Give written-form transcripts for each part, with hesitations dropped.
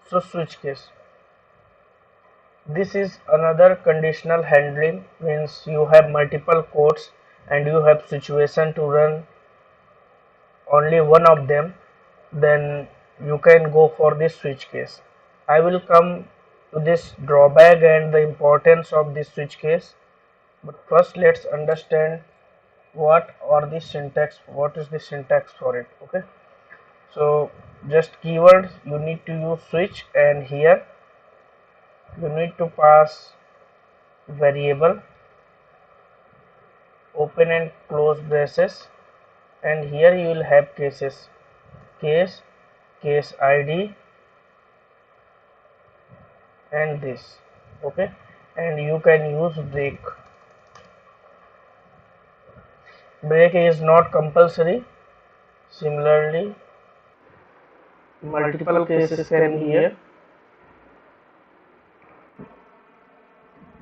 So switch case. This is another conditional handling, means you have multiple codes and you have situation to run only one of them, then you can go for this switch case. I will come to this drawback and the importance of this switch case, but first let's understand what is the syntax for it. Okay, so just keywords, you need to use switch, and here you need to pass variable, open and close braces, and here you will have cases, case, case id, and this. Okay, and you can use break is not compulsory. Similarly, multiple cases can be here.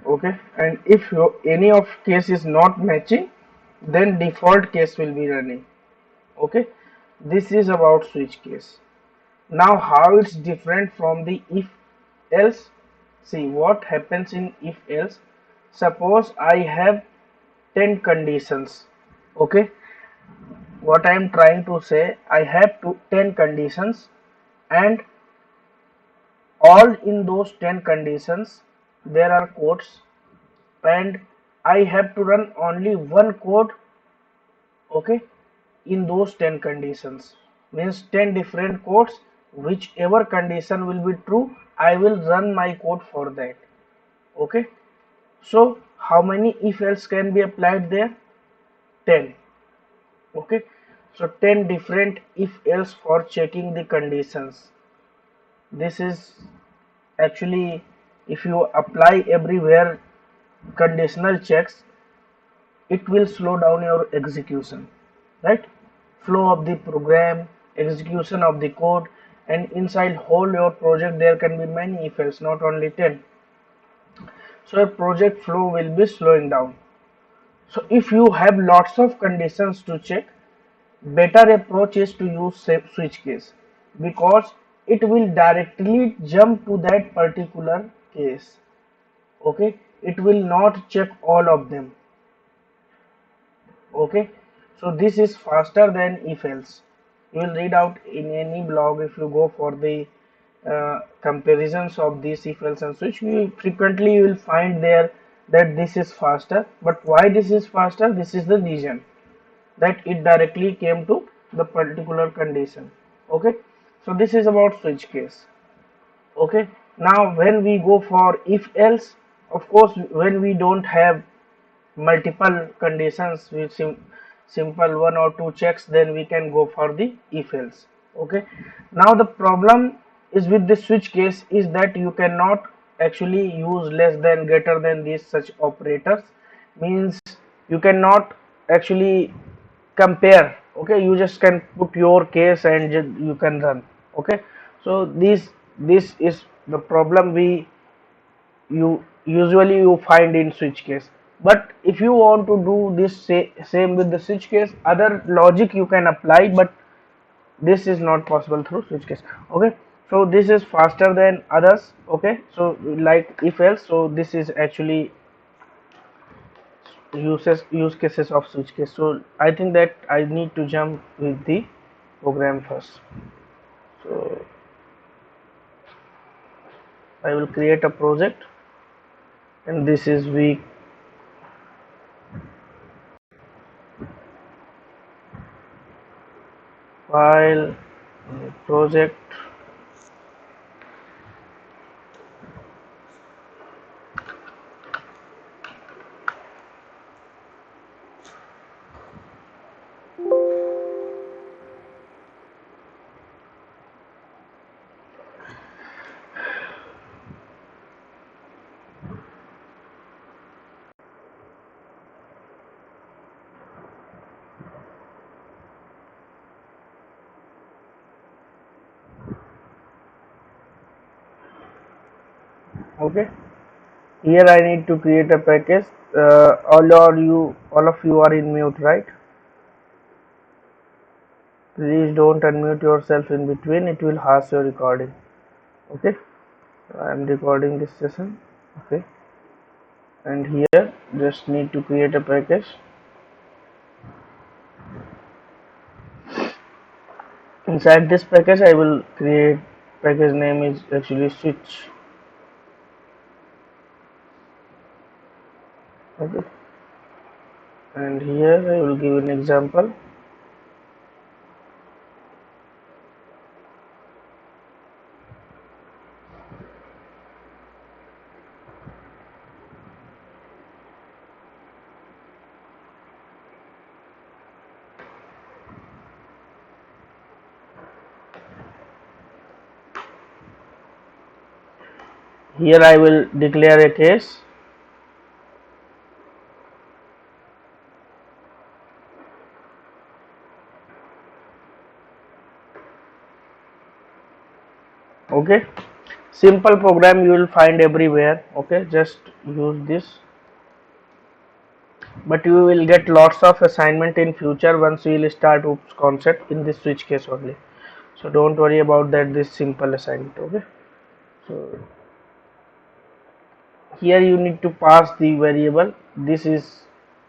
Okay, and if any of case is not matching, then default case will be running. Okay, this is about switch case. Now how it's different from the if else. See what happens in if else. Suppose I have 10 conditions. Okay, what I am trying to say, I have 10 conditions, and all in those 10 conditions there are codes, and I have to run only one code. Okay, in those 10 conditions, means 10 different codes, whichever condition will be true I will run my code for that. Okay, so how many if else can be applied there? 10. Okay, so 10 different if else for checking the conditions. This is actually, if you apply everywhere conditional checks, it will slow down your execution, right? Flow of the program, execution of the code, and inside whole your project there can be many if else, not only 10. So your project flow will be slowing down. So if you have lots of conditions to check, better approach is to use switch case, because it will directly jump to that particular case. Okay, it will not check all of them. Okay, so this is faster than if else. You will read out in any blog, if you go for the comparisons of this if else and switch, you frequently you will find there that this is faster. But why this is faster? This is the reason that it directly came to the particular condition. Okay, so this is about switch case. Okay, now when we go for if else, of course when we don't have multiple conditions with simple one or two checks, then we can go for the if else. Okay, now the problem is with the switch case is that you cannot actually use less than, greater than, these such operators, means you cannot actually compare. Okay, you just can put your case and you can run. Okay, so this is the problem you usually you find in switch case. But if you want to do this same with the switch case, other logic you can apply, but this is not possible through switch case. Okay, so this is faster than others. Okay, so like if else, so this is actually use cases of switch case. So I think that I need to jump with the program first. So I will create a project, and this is week file project. Okay, here I need to create a package. All of you are in mute, right? Please don't unmute yourself in between, it will harsh your recording. Okay, I am recording this session. Okay, and here just need to create a package. Inside this package I will create, package name is actually switch. Okay, and here I will give an example. Here I will declare a case. Okay, simple program you will find everywhere. Okay, just use this, but you will get lots of assignment in future once you will start OOPS concept in this switch case only. So don't worry about that, this simple assignment. Okay, so here you need to pass the variable. This is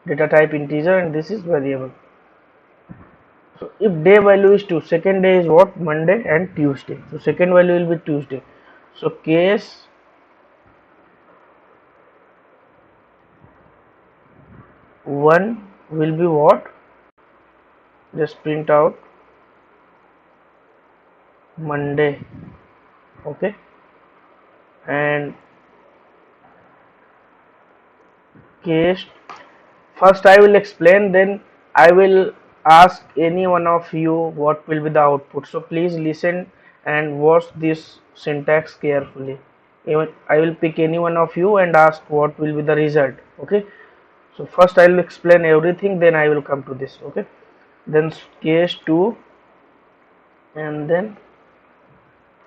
data type integer and this is variable. So if day value is 2, second day is what? Monday and Tuesday. So second value will be Tuesday. So case 1 will be what? Just print out Monday. Okay, and case, first I will explain, then I will ask any one of you what will be the output. So please listen and watch this syntax carefully. Even I will pick any one of you and ask what will be the result. Okay, so first I will explain everything, then I will come to this. Okay, then case 2 and then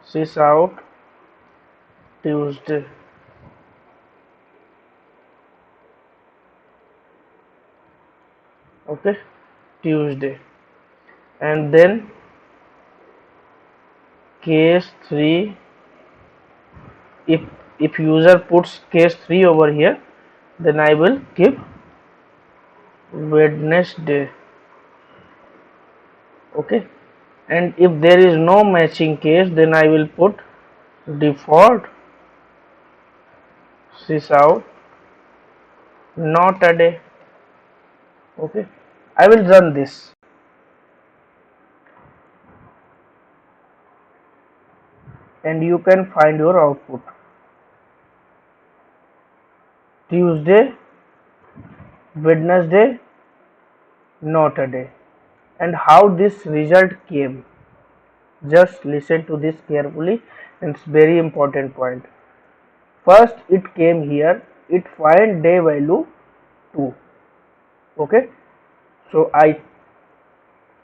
sys out Tuesday. Okay, Tuesday, and then case 3, if user puts case 3 over here, then I will give Wednesday. Okay, and if there is no matching case, then I will put default sys out not a day. Okay, I will run this and you can find your output. Tuesday, Wednesday, not a day. And how this result came, just listen to this carefully, and it's very important point. First it came here, it find day value 2. Okay, so I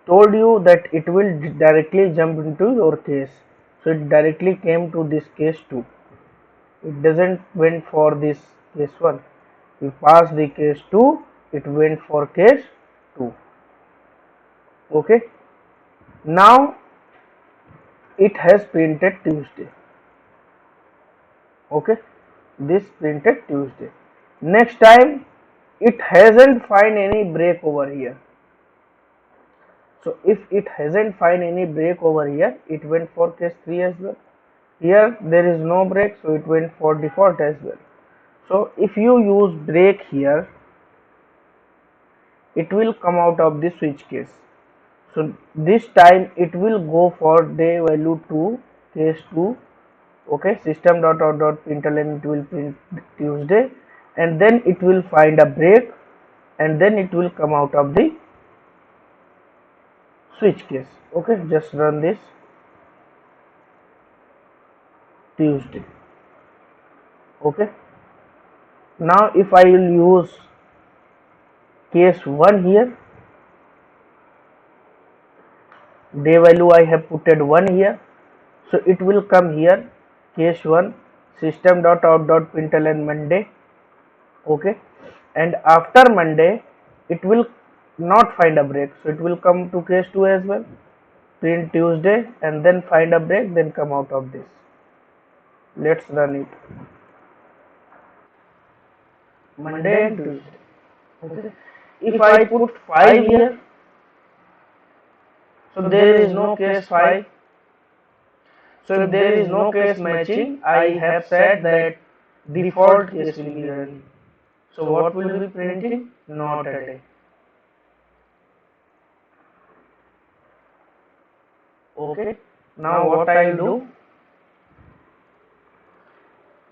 told you that it will directly jump into your case, so it directly came to this case 2. It doesn't went for this case 1. You pass the case 2, it went for case 2. Okay, now it has printed Tuesday. Okay, this printed Tuesday. Next time it hasn't find any break over here. So if it hasn't find any break over here, it went for case 3 as well. Here there is no break, so it went for default as well. So if you use break here, it will come out of the switch case. So this time it will go for day value 2, case 2. Okay, system.out.println, it will print Tuesday, and then it will find a break, and then it will come out of the switch case. Okay, just run this. Tuesday. Okay, now if I will use case 1 here, day value I have putted 1 here, so it will come here case 1 system.out.println Monday. Okay, and after Monday it will not find a break, so it will come to case 2 as well, print Tuesday and then find a break, then come out of this. Let's run it. Monday and Tuesday. Okay. If I put 5 here, so there is no case 5. So if there is no case matching, I have said that default case will be running. So what will be printing? Not a day. Okay. Now what I will do,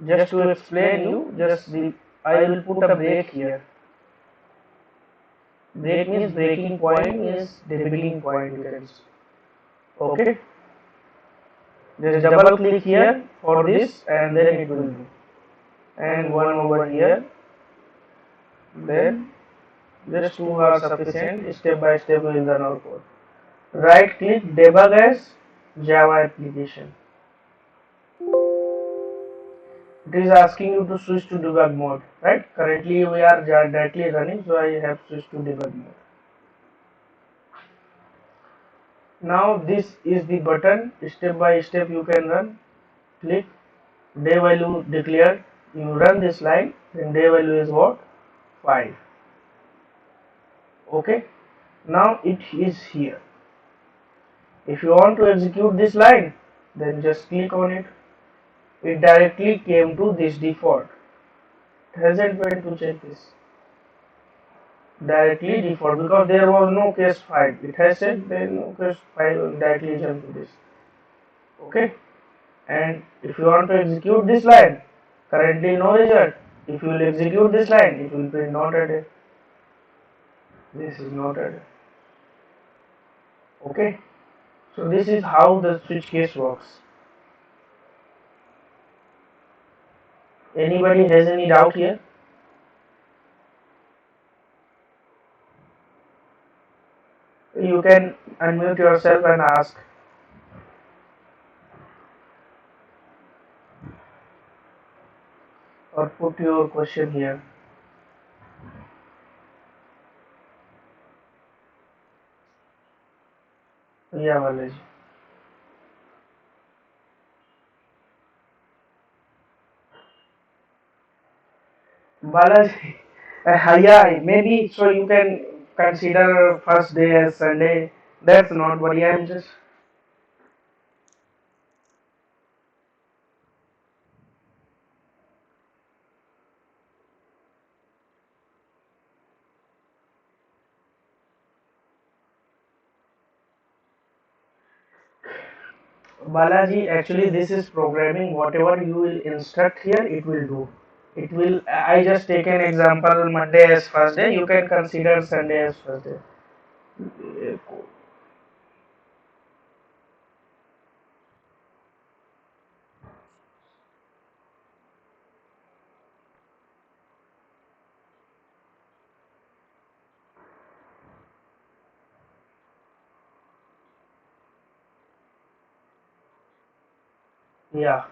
just to explain you, I will put a break here. Break means breaking point is debugging point, you can say. Okay. Just double click here for this and then it will do. And one over here, then just two are sufficient. Step by step we will run our code. Right click debug as Java application. It is asking you to switch to debug mode, right? Currently we are directly running, so I have switched to debug mode. Now this is the button, step by step you can run. Click day value declared, you run this line, then day value is what? 5. Okay, now it is here. If you want to execute this line, then just click on it. It directly came to this default. It hasn't went to check this. Directly default, because there was no case 5. It has said then no case 5, directly jump to this. Okay, and if you want to execute this line, currently no result. If you will execute this line, it will print not added. This is not added. Okay, so this is how the switch case works. Anybody has any doubt here? You can unmute yourself and ask, or put your question here. Yeah, Balaji. Balaji, yeah, maybe so you can consider first day as Sunday. That's not what I am just. Balaji, actually, this is programming. Whatever you will instruct here, it will do. It will. I just take an example. Monday as first day. You can consider Sunday as first day. Yeah,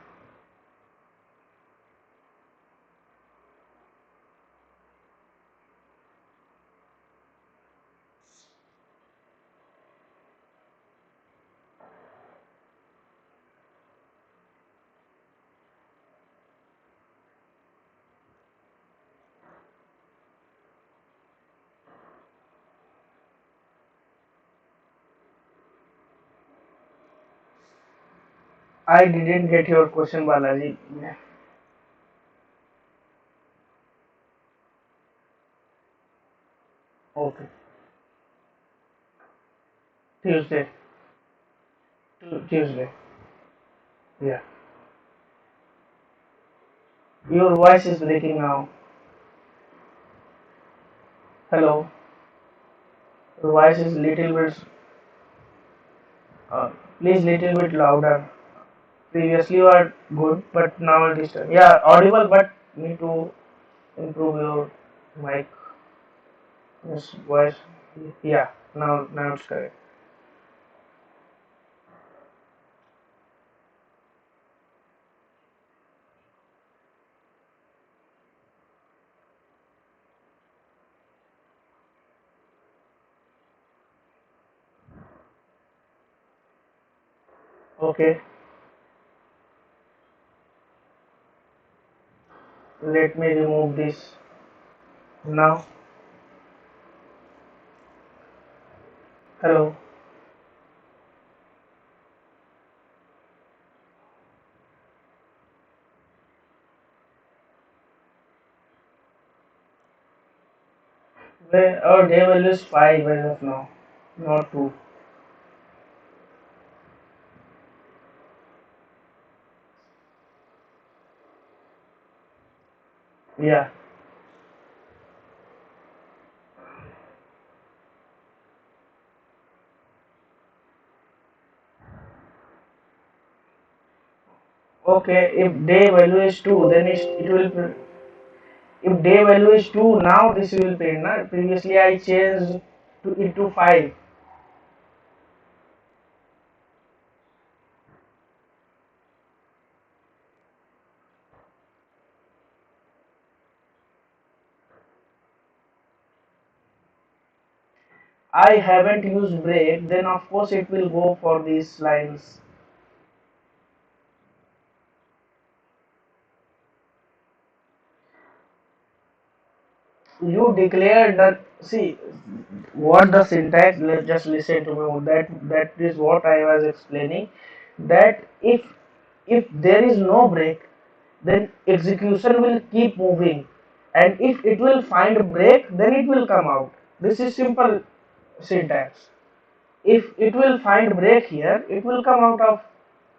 I didn't get your question, Balaji. Okay, Tuesday. Tuesday. Yeah. Your voice is breaking now. Hello. Your voice is little bit. Uh, Please little bit louder. Previously you are good, but now it is yeah audible, but need to improve your mic voice. Yeah. Now it's correct. Okay. Let me remove this now. Hello. Where our day value is 5 as of now, not 2. Yeah. Okay, if day value is 2, then it will if day value is 2, now this will print. Na? Previously I changed it to 5. I haven't used break, then of course it will go for these lines. You declared that, see, what the syntax, just listen to me, that is what I was explaining, that if there is no break, then execution will keep moving, and if it will find a break, then it will come out. This is simple syntax. If it will find break here, it will come out of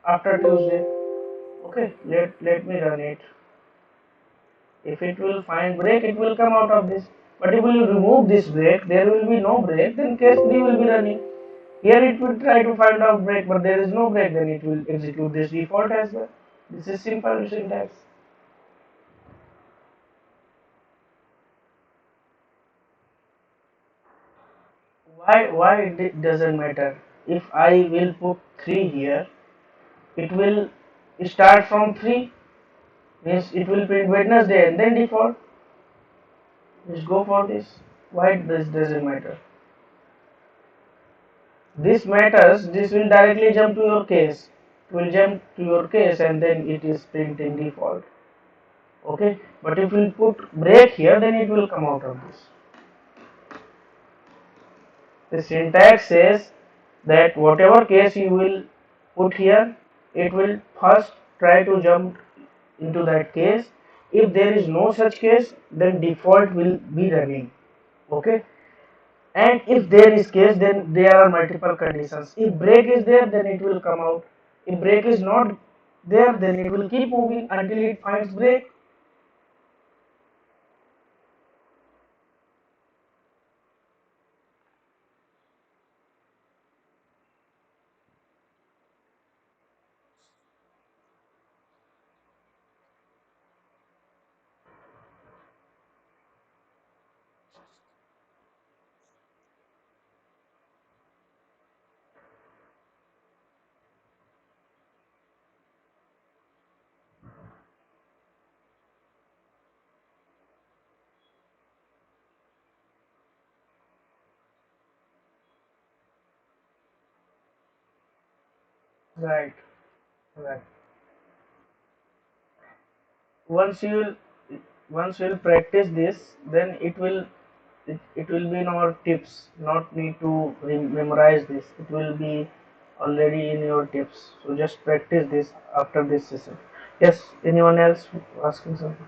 after Tuesday. Okay, let me run it. If it will find break, it will come out of this. But if you remove this break, there will be no break, then case 3 will be running. Here it will try to find out break, but there is no break, then it will execute this default as well. This is simple syntax. Why it doesn't matter? If I will put 3 here, it will start from 3, means it will print Wednesday and then default. Just go for this. Why this doesn't matter? This matters, this will directly jump to your case. It will jump to your case and then it is printing default. Okay, but if you put break here, then it will come out of this. The syntax says that whatever case you will put here, it will first try to jump into that case. If there is no such case, then default will be running. Okay, and if there is case, then there are multiple conditions. If break is there, then it will come out. If break is not there, then it will keep moving until it finds break. Right, right. Once you will once you will practice this, then it will be in our tips. Not need to memorize this. It will be already in your tips. So just practice this after this session. Yes. Anyone else asking something?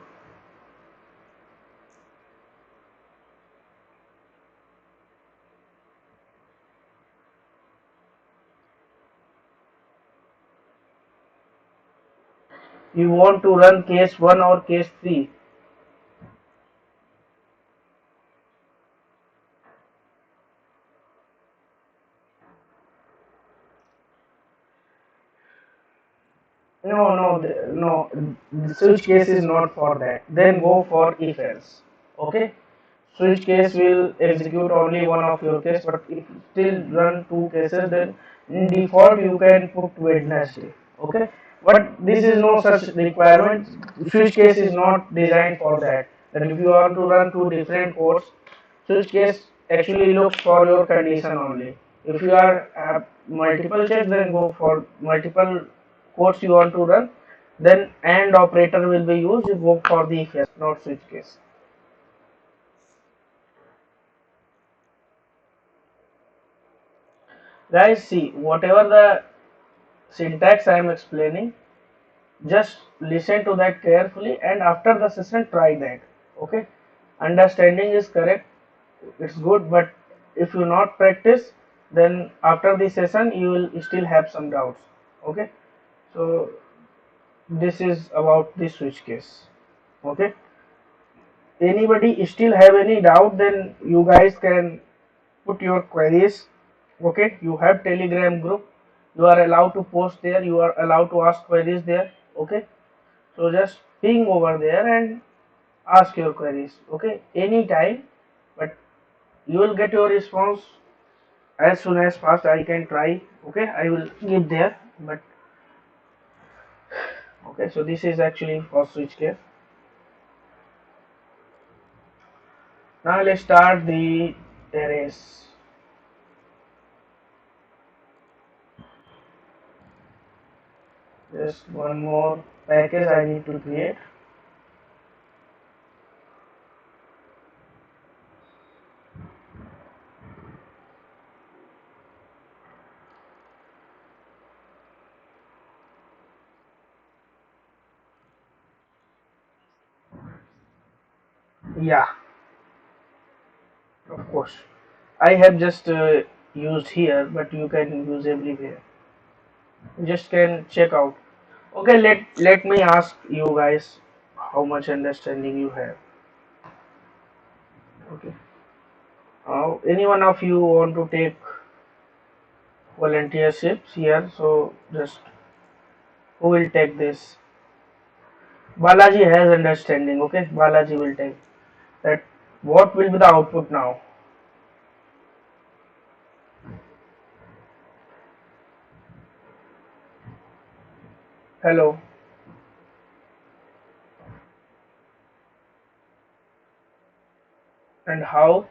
You want to run case 1 or case 3? No, no, no. The switch case is not for that. Then go for if else. Okay. Switch case will execute only one of your case, but if you still run two cases, then in default you can put Wednesday. Okay. But this is no such requirement. Switch case is not designed for that. That if you want to run two different codes, switch case actually looks for your condition only. If you are have multiple checks, then go for multiple codes you want to run. then AND operator will be used for the if case, not switch case. Guys, see, whatever the syntax I am explaining, just listen to that carefully, and after the session try that. Okay, understanding is correct, it's good, but if you not practice, then after the session you will still have some doubts. Okay, so this is about the switch case. Okay, anybody still have any doubt, then you guys can put your queries. Okay, you have telegram group, you are allowed to post there, you are allowed to ask queries there. Okay, so just ping over there and ask your queries. Okay, anytime, but you will get your response as soon as fast I can try. Okay, I will give there, but okay, so this is actually for switch case. Now let's start the arrays. Just one more package I need to create. Yeah, of course. I have just used here, but you can use everywhere. You just can check out. Okay, let me ask you guys how much understanding you have. Okay. Any one of you want to take volunteerships here? So just who will take this? Balaji has understanding. Okay, Balaji will take that. What will be the output now? Hello. And how?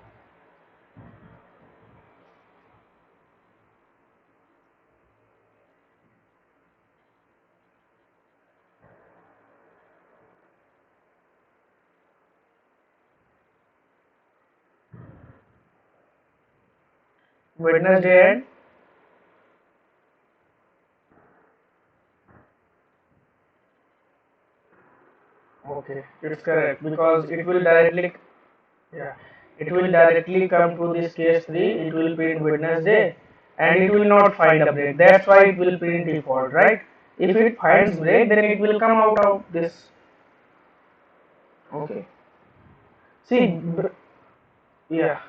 Wednesday and okay, it's correct because it will directly, yeah, it will directly come to this case 3, it will print Wednesday and it will not find a break. That's why it will print default, right? If it finds break, then it will come out of this. Okay. See, yeah.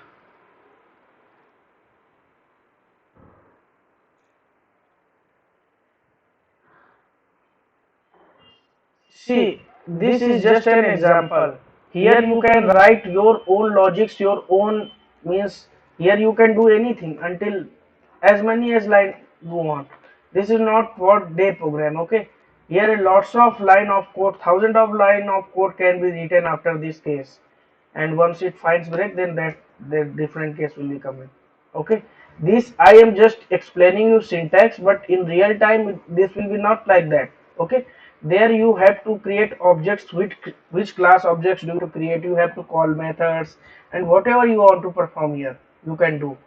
See, this is just an example. Here you can write your own logics, your own means here you can do anything until as many as line you want. This is not what they program, okay? Here lots of line of code, thousand of line of code can be written after this case. And once it finds break, then that the different case will be coming. Okay, this I am just explaining you syntax, but in real time this will be not like that. Okay, there you have to create objects, which class objects do you create, you have to call methods and whatever you want to perform here you can do.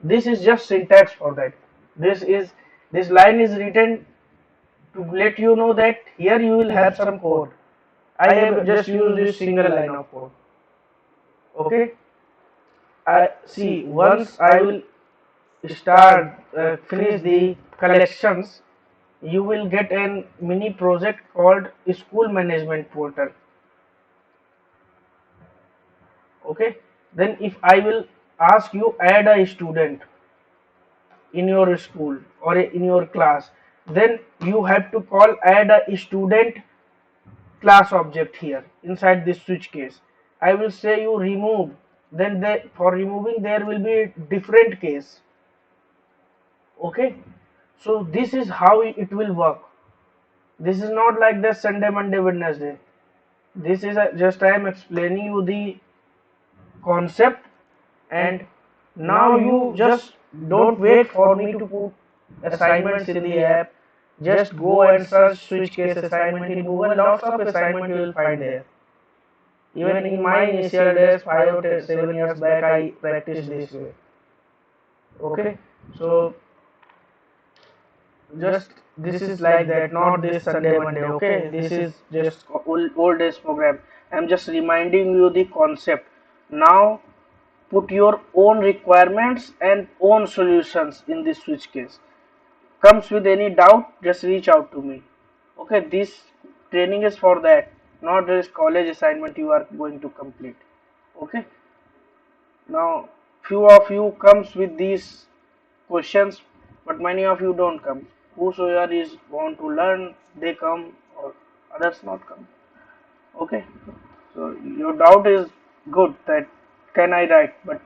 This is just syntax for that. this is this line is written to let you know that here you will have some code. I have just used this single line of code. Okay, I see once I will start finish the collections, you will get a mini project called school management portal. Okay, then if I will ask you add a student in your school or in your class, then you have to call add a student class object here inside this switch case. I will say you remove, then for removing there will be a different case. Okay, so this is how it will work. This is not like the Sunday, Monday, Wednesday. This is just I am explaining you the concept, and now you just don't wait for me to put assignments in the app. Just go and search switch case assignment in Google. Lots of assignment you will find there. Even in my initial days, 5 or 7 years back, I practiced this way. Okay, so just this is like that, not this Sunday Monday. Okay, this is just old days program. I'm just reminding you the concept. Now put your own requirements and own solutions in this switch case. Comes with any doubt, just reach out to me. Okay, this training is for that, not this college assignment you are going to complete. Okay, now few of you comes with these questions, but many of you don't come. Whosoever is want to learn, they come, or others not come. Okay, so your doubt is good that can I write, but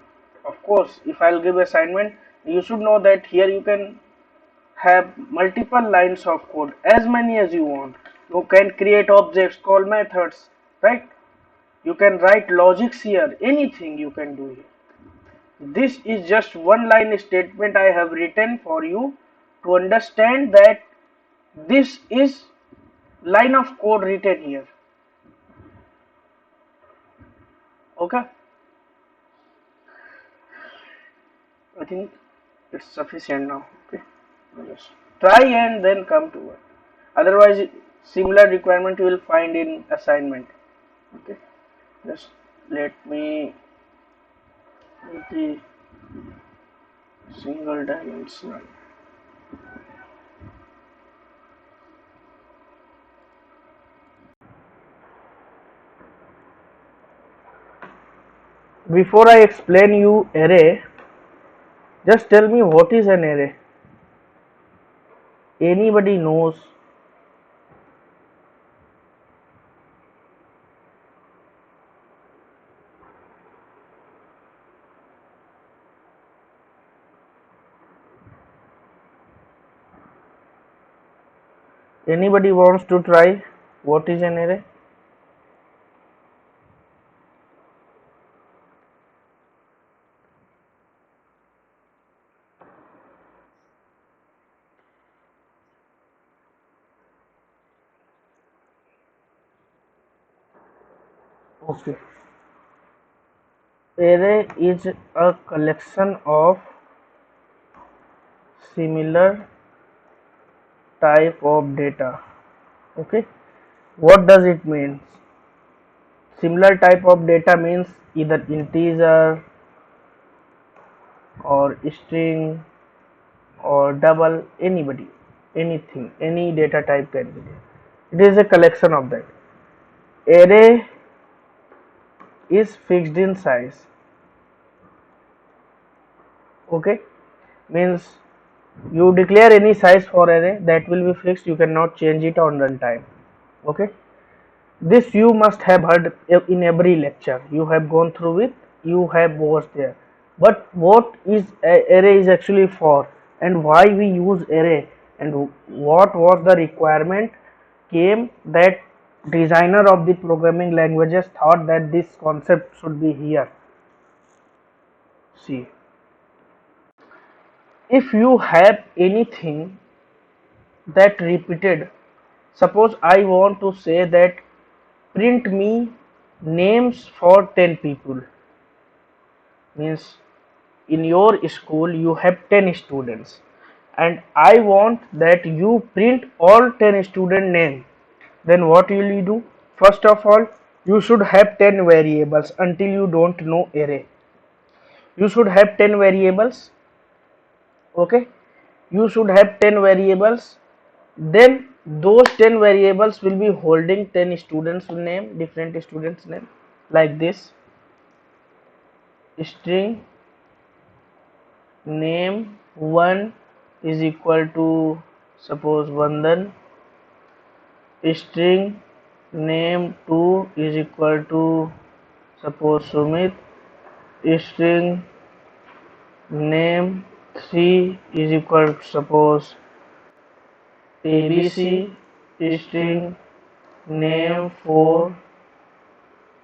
of course, if I'll give assignment, you should know that here you can have multiple lines of code, as many as you want. You can create objects, call methods, right? You can write logics here, anything you can do here. This is just one line statement I have written for you to understand that this is line of code written here. Okay, I think it's sufficient now. Okay, just try and then come to work. Otherwise, similar requirement you will find in assignment. Okay, just let me make the single dimensional. Before I explain you array, just tell me what is an array. Anybody knows? Anybody wants to try what is an array? Okay. Array is a collection of similar type of data. Okay. What does it mean? Similar type of data means either integer or string or double, anybody, anything, any data type can be there. It is a collection of that. Array is fixed in size. Okay, means you declare any size for array that will be fixed, you cannot change it on runtime. Okay, this you must have heard in every lecture, you have gone through it, you have watched there. But what is array is actually for, and why we use array, and what was the requirement came that designer of the programming languages thought that this concept should be here. See, if you have anything that repeated, suppose I want to say that print me names for 10 people, means in your school you have 10 students and I want that you print all 10 student name, then what will you do? First of all, you should have 10 variables. Until you don't know array, you should have 10 variables. Okay, you should have 10 variables, then those 10 variables will be holding 10 students name, different students name, like this: string name 1 is equal to, suppose, Vandan. String name 2 is equal to, suppose, Sumit. String name 3 is equal to, suppose, ABC. String name 4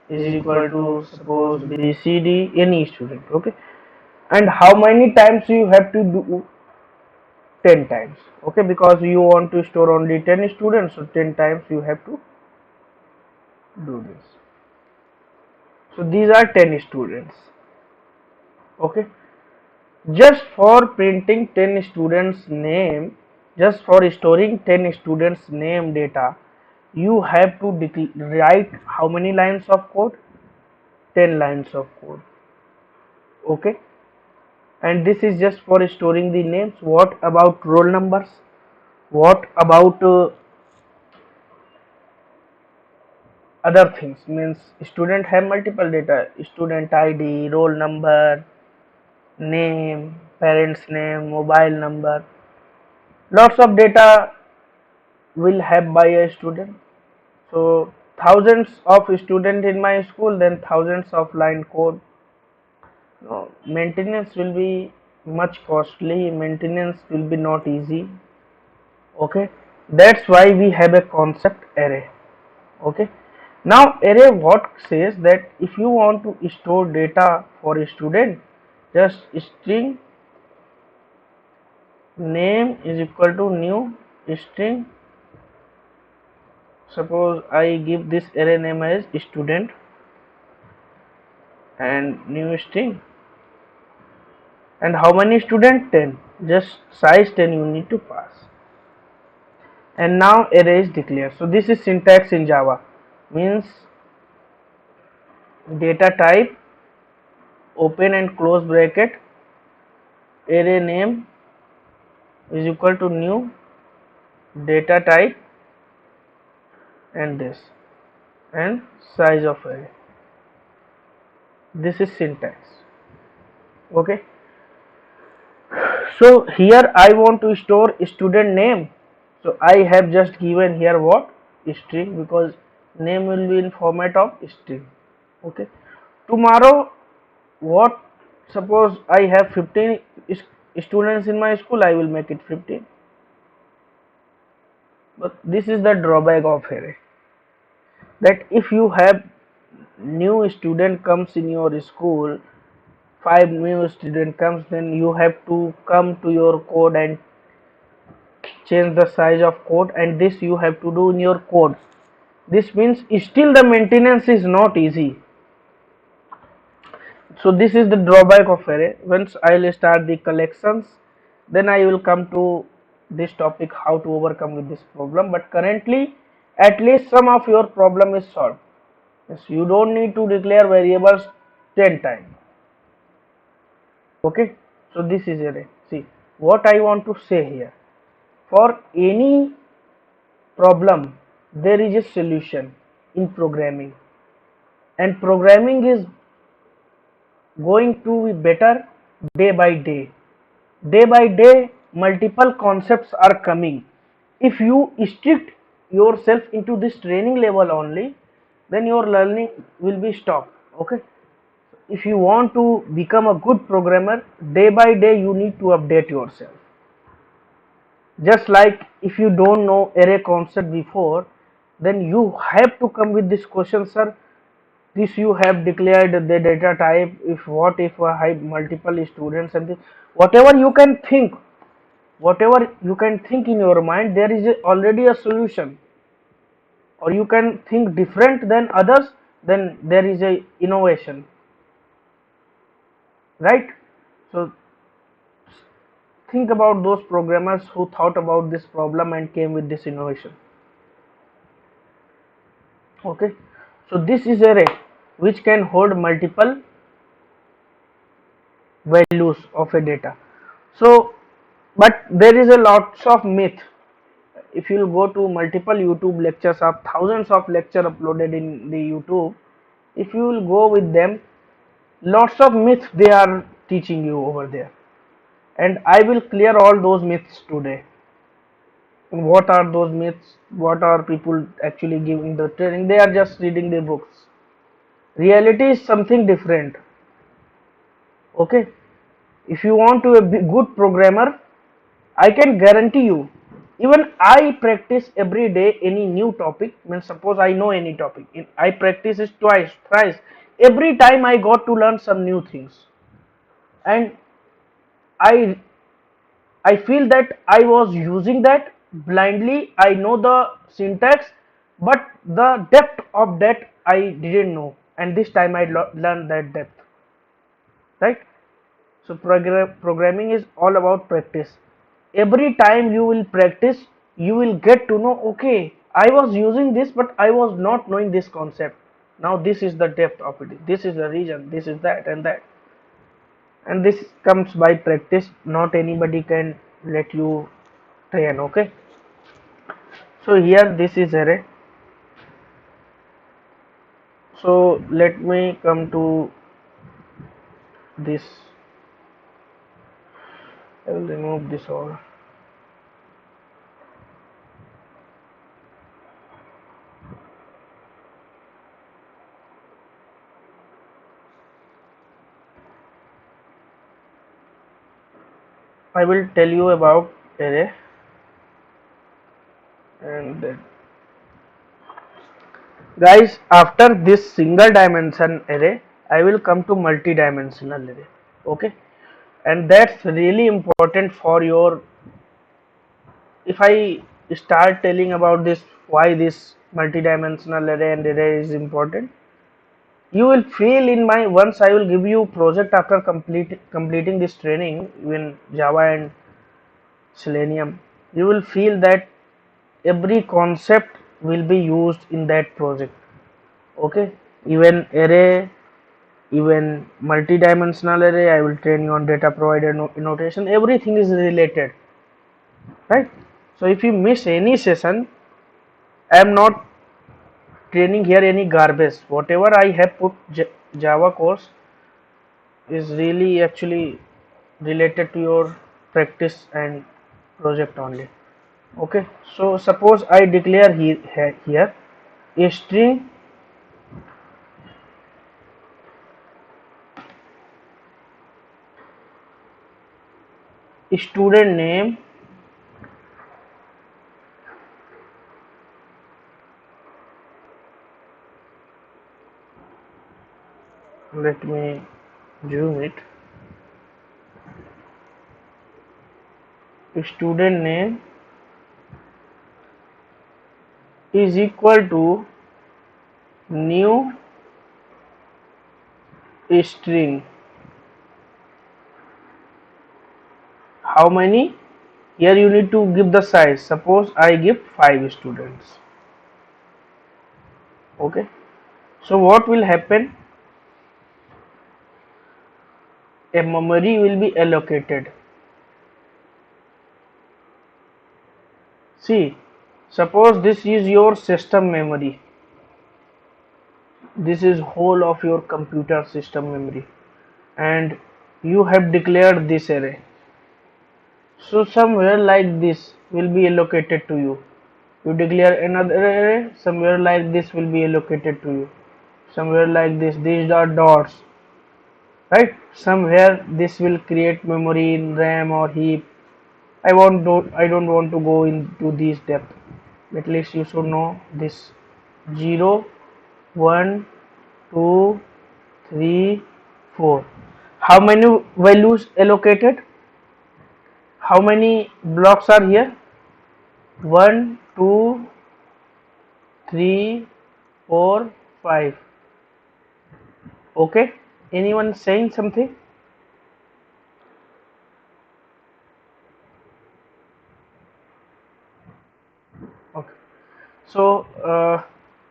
is equal to, suppose, BCD, any student. Okay, and how many times you have to do 10 times. Okay, because you want to store only 10 students, so 10 times you have to do this. So these are 10 students. Okay, just for printing 10 students name, just for storing 10 students name data, you have to write how many lines of code? 10 lines of code. Okay, and this is just for storing the names. What about roll numbers? What about other things? Means student have multiple data: student id, roll number, name, parents name, mobile number. Lots of data will have by a student. So thousands of students in my school, then thousands of line code. No, maintenance will be much costly. Maintenance will be not easy. Okay, that's why we have a concept array. Okay, now array what says that if you want to store data for a student, just string name is equal to new string. Suppose I give this array name as student and new string, and how many student? 10. Just size 10 you need to pass, and now array is declared. So this is syntax in Java. Means data type, open and close bracket, array name is equal to new data type and this, and size of array. This is syntax. Okay, so here I want to store student name, so I have just given here what? String, because name will be in format of string. Okay, tomorrow what? Suppose I have 15 students in my school, I will make it 15. But this is the drawback of array, that if you have new student comes in your school, 5 new student comes, then you have to come to your code and change the size of code, and this you have to do in your code. This means still the maintenance is not easy. So this is the drawback of array. Once I will start the collections, then I will come to this topic, how to overcome with this problem. But currently at least some of your problem is solved. Yes, you don't need to declare variables 10 times. Okay, so this is array. See what I want to say here: for any problem there is a solution in programming, and programming is going to be better day by day. Day by day multiple concepts are coming. If you strict yourself into this training level only, then your learning will be stopped. Okay, if you want to become a good programmer, day by day you need to update yourself. Just like if you don't know array concept before, then you have to come with this question: sir, this you have declared the data type, if what if I have multiple students, and this, whatever you can think, whatever you can think in your mind, there is already a solution. Or you can think different than others, then there is a innovation, right? So think about those programmers who thought about this problem and came with this innovation. Okay, so this is array which can hold multiple values of a data. So but there is a lots of myth. If you go to multiple YouTube lectures, of thousands of lecture uploaded in the YouTube, if you will go with them, lots of myths they are teaching you over there, and I will clear all those myths today. What are those myths? What are people actually giving the training? They are just reading the books. Reality is something different. Okay, if you want to be a good programmer, I can guarantee you, even I practice every day any new topic. Means suppose I know any topic, I practice it twice, thrice. Every time I got to learn some new things, and I I feel that I was using that blindly. I know the syntax, but the depth of that I didn't know, and this time I learned that depth, right? So programming is all about practice. Every time you will practice, you will get to know, okay, I was using this, but I was not knowing this concept. Now this is the depth of it. This is the region. This is that and that. And this comes by practice. Not anybody can let you train, okay? So here this is array. So let me come to this. I will remove this all. I will tell you about array and then, guys, after this single dimension array, I will come to multi-dimensional array. Okay, and that's really important for your. If I start telling about this, why this multi-dimensional array and array is important, you will feel in my, once I will give you project after completing this training in Java and Selenium, you will feel that every concept will be used in that project. Okay, even array, even multi-dimensional array, I will train you on data provider notation. Everything is related, right? So if you miss any session, I am not training here any garbage. Whatever I have put Java course is really actually related to your practice and project only. Okay, so suppose I declare here a string student name let me zoom it. Student name is equal to new string. How many? Here you need to give the size. Suppose I give 5 students. Okay, so what will happen? A memory will be allocated. See, suppose this is your system memory. This is whole of your computer system memory, and you have declared this array. So somewhere like this will be allocated to you. You declare another array, somewhere like this will be allocated to you. Somewhere like this, these are dots, right? Somewhere this will create memory in RAM or heap. I don't want to go into these depth. At least you should know this. 0, 1, 2, 3, 4. How many values allocated? How many blocks are here? 1, 2, 3, 4, 5. Okay, anyone saying something? Okay, so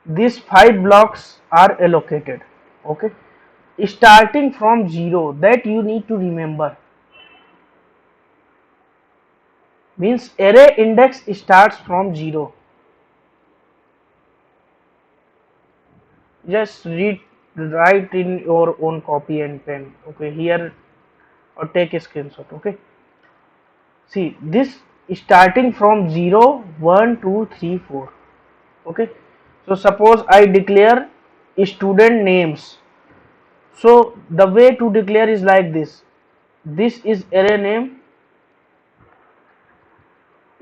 these 5 blocks are allocated. Okay, starting from 0, that you need to remember. Means array index starts from 0. Just write in your own copy and pen. Okay, here, or take a screenshot. Okay, see this starting from 0, 1, 2, 3, 4. Okay, so suppose I declare student names. So the way to declare is like this. This is array name,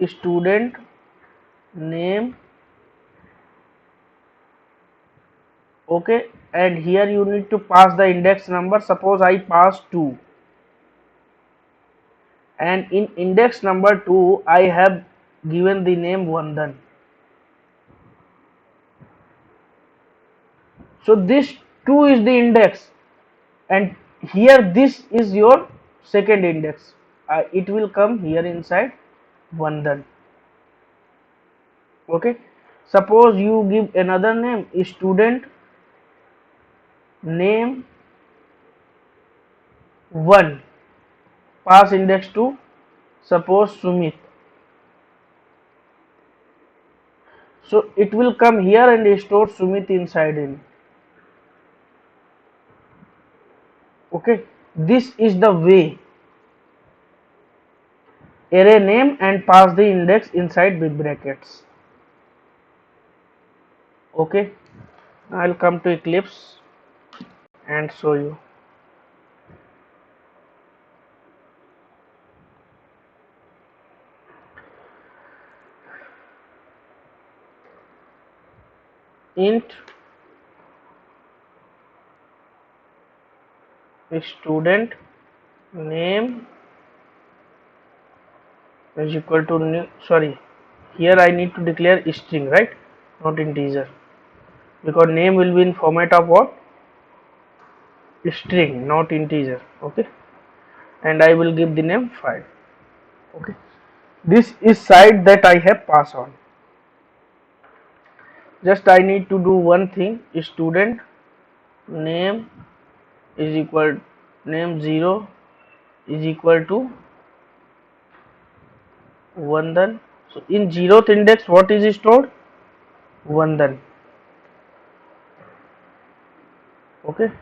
student name. Okay, and here you need to pass the index number. Suppose I pass 2, and in index number 2 I have given the name Vandan. So this 2 is the index, and here this is your second index. It will come here inside Vandan. Okay, suppose you give another name, student name 1, pass index to suppose Sumit. So it will come here and store Sumit inside in. Okay, this is the way. Array name and pass the index inside big brackets. Okay, I'll come to Eclipse and show you. Int student name is equal to new, sorry, here I need to declare string, right, not integer, because name will be in format of what, string, not integer. Okay, and I will give the name 5. Okay, this is side that I have passed on. Just I need to do one thing, student name is equal, name 0 is equal to Vandan. So in 0th index what is stored, Vandan. Okay,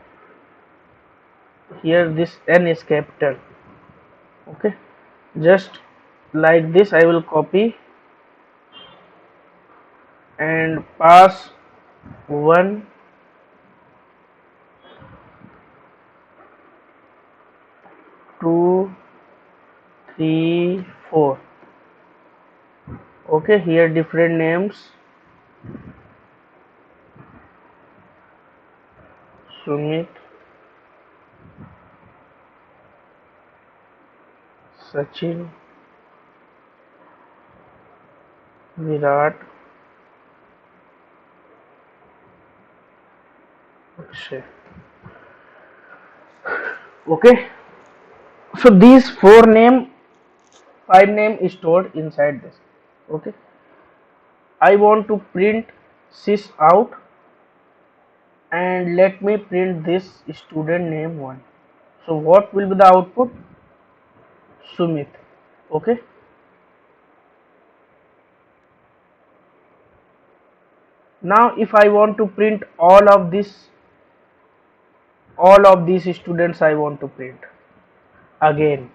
here this n is capital. Okay, just like this I will copy and pass 1, 2, 3, 4. Okay, here different names, Sumit, Sachin, Virat, Akshay. Okay, so these 4 name, 5 name is stored inside this. Okay, I want to print sys out, and let me print this student name 1. So what will be the output, Sumit. Okay, now if I want to print all of these students I want to print again.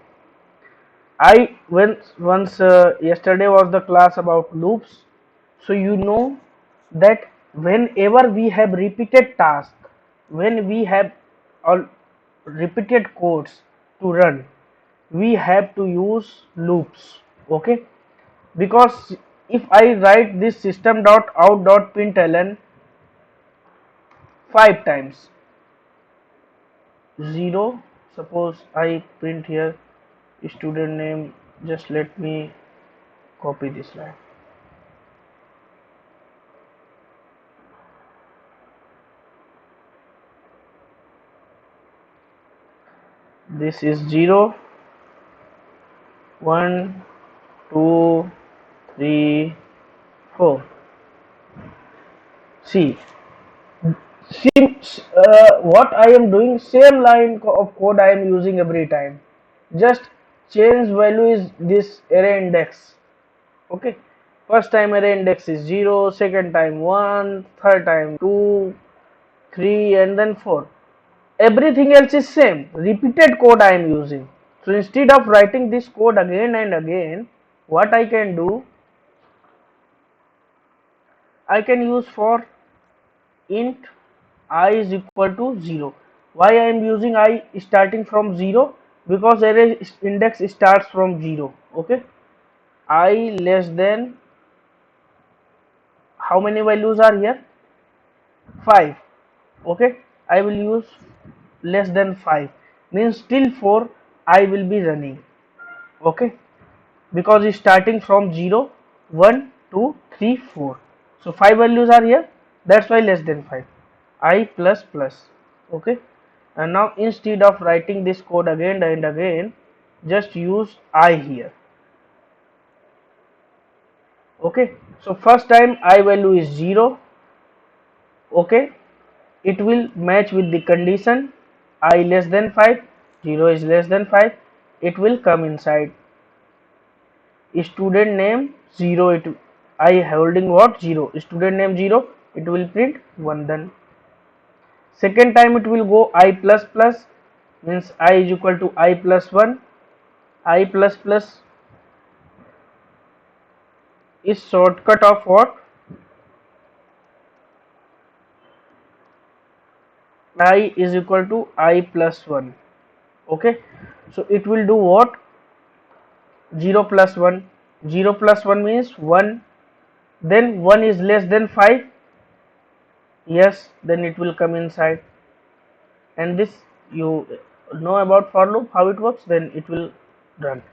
I once yesterday was the class about loops, so you know that whenever we have repeated task, when we have all repeated codes to run, we have to use loops. Okay, because if I write this system.out.println 5 times, 0, suppose I print here student name, just let me copy this line. This is 0, 1, 2, 3, 4. See, what I am doing, same line of code I am using every time. Just change value is this array index. Okay, first time array index is 0, second time 1, third time 2, 3, and then 4. Everything else is same, repeated code I am using. So instead of writing this code again and again, what I can do, I can use for int I is equal to 0. Why I am using I starting from 0? Because array index starts from 0. Okay, I less than, how many values are here, 5. Okay, I will use less than 5, means till 4 I will be running. Okay, because it's starting from 0, 1, 2, 3, 4. So 5 values are here, that's why less than 5. I plus plus. Okay, and now instead of writing this code again and again, just use I here. Okay, so first time I value is 0. Okay, it will match with the condition I less than 5, 0 is less than 5, it will come inside student name 0. It I holding what 0, student name 0, it will print 1. Then second time it will go I plus plus, means I is equal to I plus 1. I plus plus is shortcut of what, I is equal to I plus 1. Okay, so it will do what, 0 plus 1, 0 plus 1 means 1, then 1 is less than 5, yes, then it will come inside. And this, you know about for loop how it works, then it will run,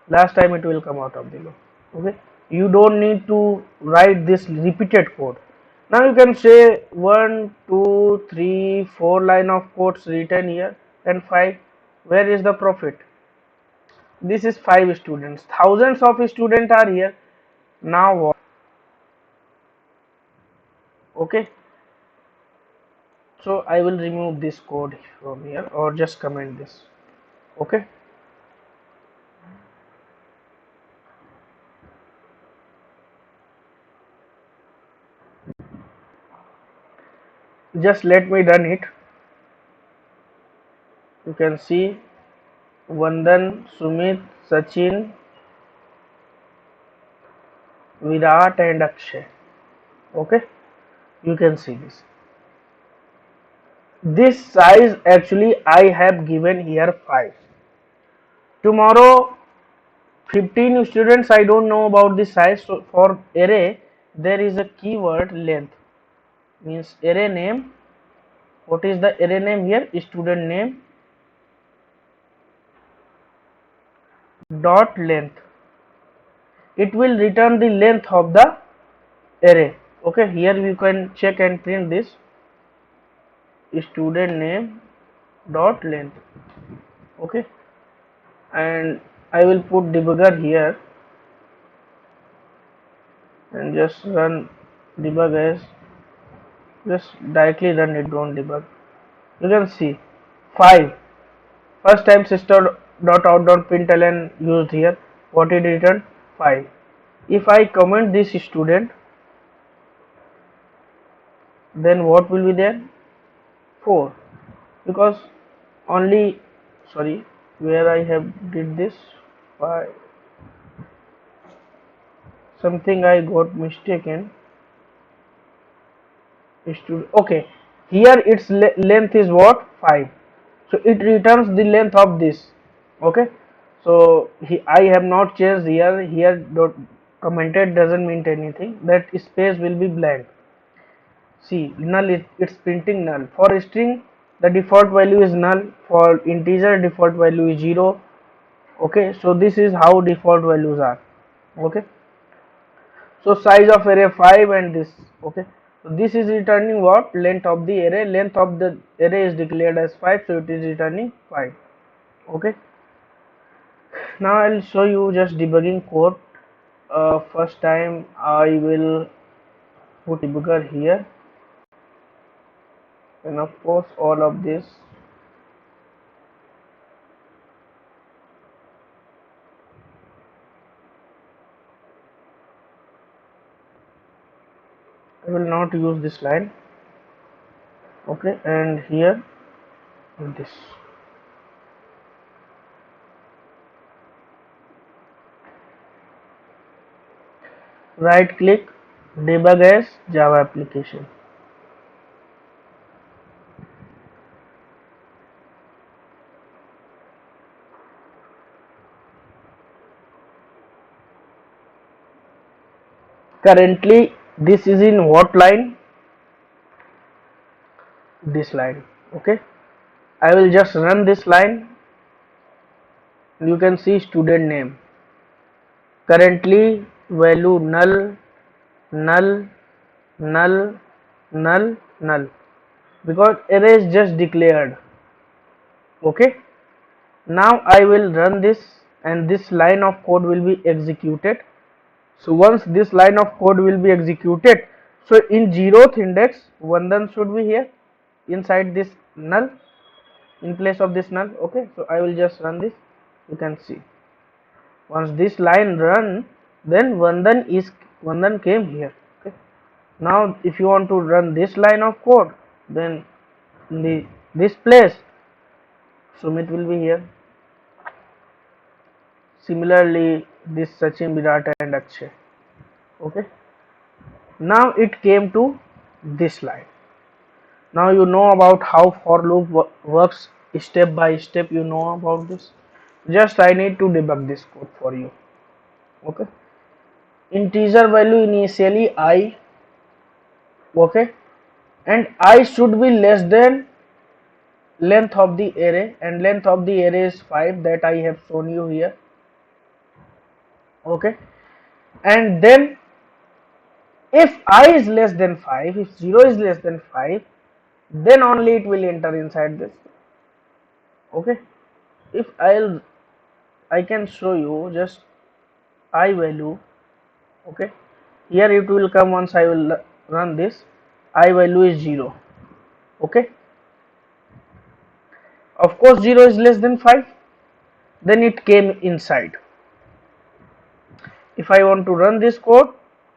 last time it will come out of the loop. Okay, you don't need to write this repeated code. Now you can say 1 2 3 4 line of codes written here, and 5, where is the profit? This is 5 students, thousands of students are here. Now what? Okay, so I will remove this code from here, or just comment this. Okay, just let me run it. You can see Vandan, Sumit, Sachin, Virat and Akshay. Okay, you can see this. This size actually I have given here 5. Tomorrow 15 students, I don't know about this size. So for array there is a keyword length, means array name. What is the array name here? Student name dot length. It will return the length of the array. Okay, here we can check and print this, student name dot length. Okay, and I will put debugger here and just run debug as, just directly run it, don't debug. You can see 5, first time system.out.println used here, what it returned 5. If I comment this student, then what will be there, 4, because only, sorry, where I have did this 5, something I got mistaken. Okay, here its length is what, 5, so it returns the length of this. Okay, so I have not changed here dot commented doesn't mean anything, that space will be blank. See, null is, it's printing null. For string the default value is null, for integer default value is 0. Okay, so this is how default values are. Okay, so size of array 5 and this. Okay, so this is returning what, length of the array. Length of the array is declared as 5, so it is returning 5. Okay, now I'll show you just debugging code. First time I will put debugger here, and of course all of this. I will not use this line. Okay, and here this. Right click, debug as Java application. Currently this is in what line? This line. Okay, I will just run this line. You can see student name. Currently value null, null, null, null, null, because array is just declared. Okay, now I will run this and this line of code will be executed. So once this line of code will be executed, so in 0th index Vandan should be here inside this null, in place of this null. Okay, so I will just run this. You can see once this line run, then Vandan came here. Okay, now if you want to run this line of code, then in this place Sumit will be here. Similarly this Sachin, Virat and Akshay. Okay, now it came to this line. Now you know about how for loop works step by step. You know about this. Just I need to debug this code for you. Okay, integer value initially I. Okay, and I should be less than length of the array, and length of the array is 5, that I have shown you here. Okay, and then if I is less than 5, if 0 is less than 5, then only it will enter inside this. Okay, if I can show you just I value. Okay, here it will come once I will run this. I value is 0. Okay, of course 0 is less than 5, then it came inside. If I want to run this code,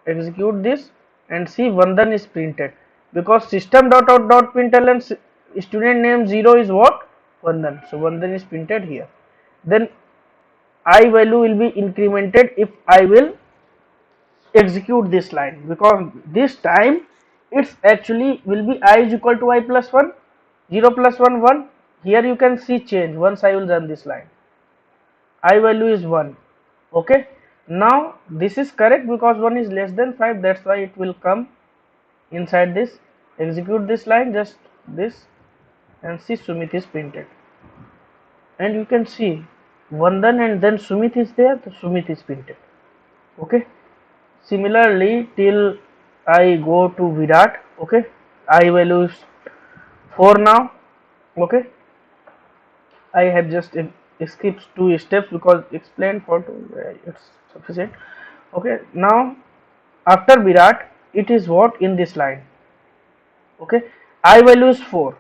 execute this and see Vandan is printed, because system.out.println student name 0 is what? Vandan. So Vandan is printed here. Then I value will be incremented if I will execute this line, because this time it's actually will be I is equal to I plus 1, 0 plus 1, 1. Here you can see change once I will run this line. I value is 1. Okay, now this is correct because 1 is less than 5, that's why it will come inside this. Execute this line, just this, and see Sumit is printed, and you can see Vandan and then Sumit is there, the Sumit is printed. Okay, similarly till I go to Virat. Okay, I value is 4 now. Okay, I have just skipped 2 steps because explained for 2, it's sufficient. Okay, now after Virat it is what in this line. Okay, I value is 4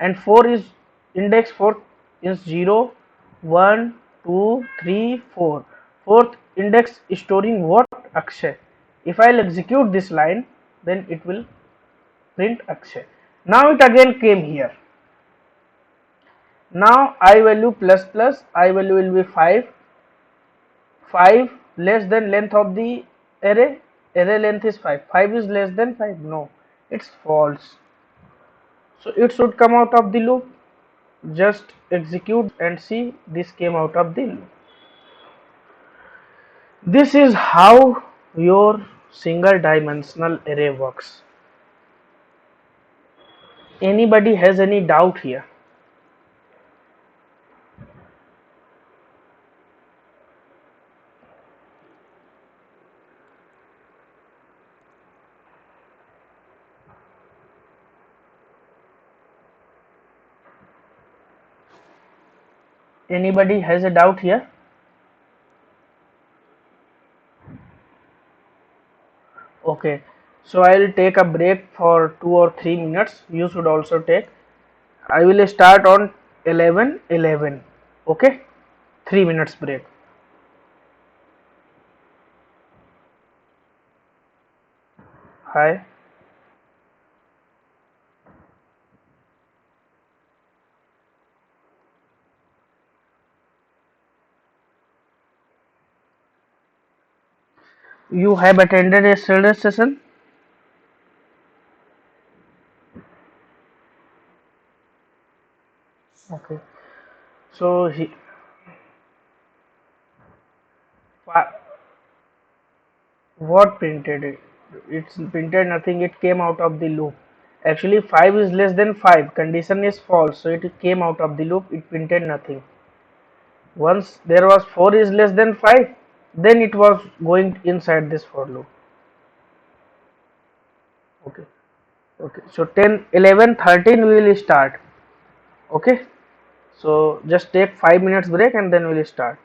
and 4 is index 4 is 0, 1, 2, 3, 4. Fourth index is storing what? Akshay. If I'll execute this line, then it will print Akshay. Now it again came here. Now I value plus plus, I value will be 5. 5 less than length of the array. Array length is 5. 5 is less than 5. No, it's false. So it should come out of the loop. Just execute and see this came out of the loop. This is how your single dimensional array works. Anybody has any doubt here? Anybody has a doubt here? Okay, so I will take a break for 2 or 3 minutes. You should also take. I will start on 11:11. Okay, 3 minutes break. Hi. You have attended yesterday's session? Okay. So what printed it? It's printed nothing. It came out of the loop. Actually, 5 is less than 5. Condition is false, so it came out of the loop. It printed nothing. Once there was 4 is less than 5. then it was going inside this for loop. Okay, okay, so 10, 11, 13 we will start. Okay, so just take 5 minutes break and then we will start.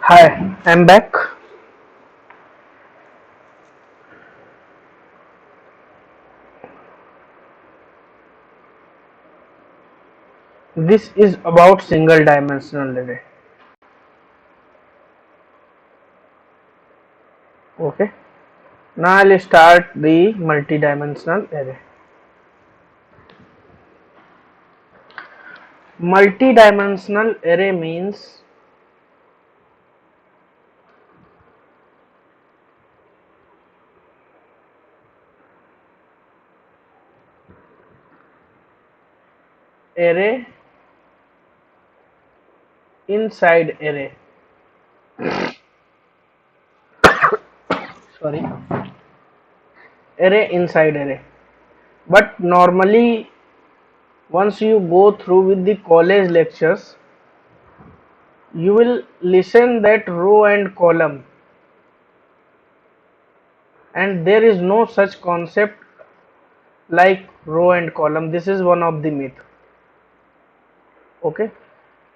Hi, I'm back. This is about single dimensional array. Okay, now I'll start the multi-dimensional array. Multi-dimensional array means array inside array. Sorry, array inside array. But normally, once you go through with the college lectures, you will listen that row and column, and there is no such concept like row and column. This is one of the myth. Okay,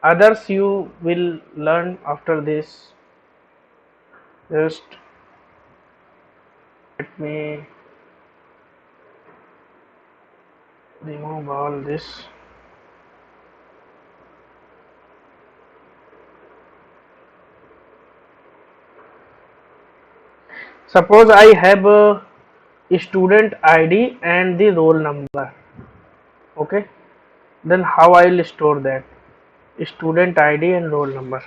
others you will learn after this. Just let me remove all this. suppose I have a student ID and the roll number. Okay, then how I will store that? Student ID and roll number.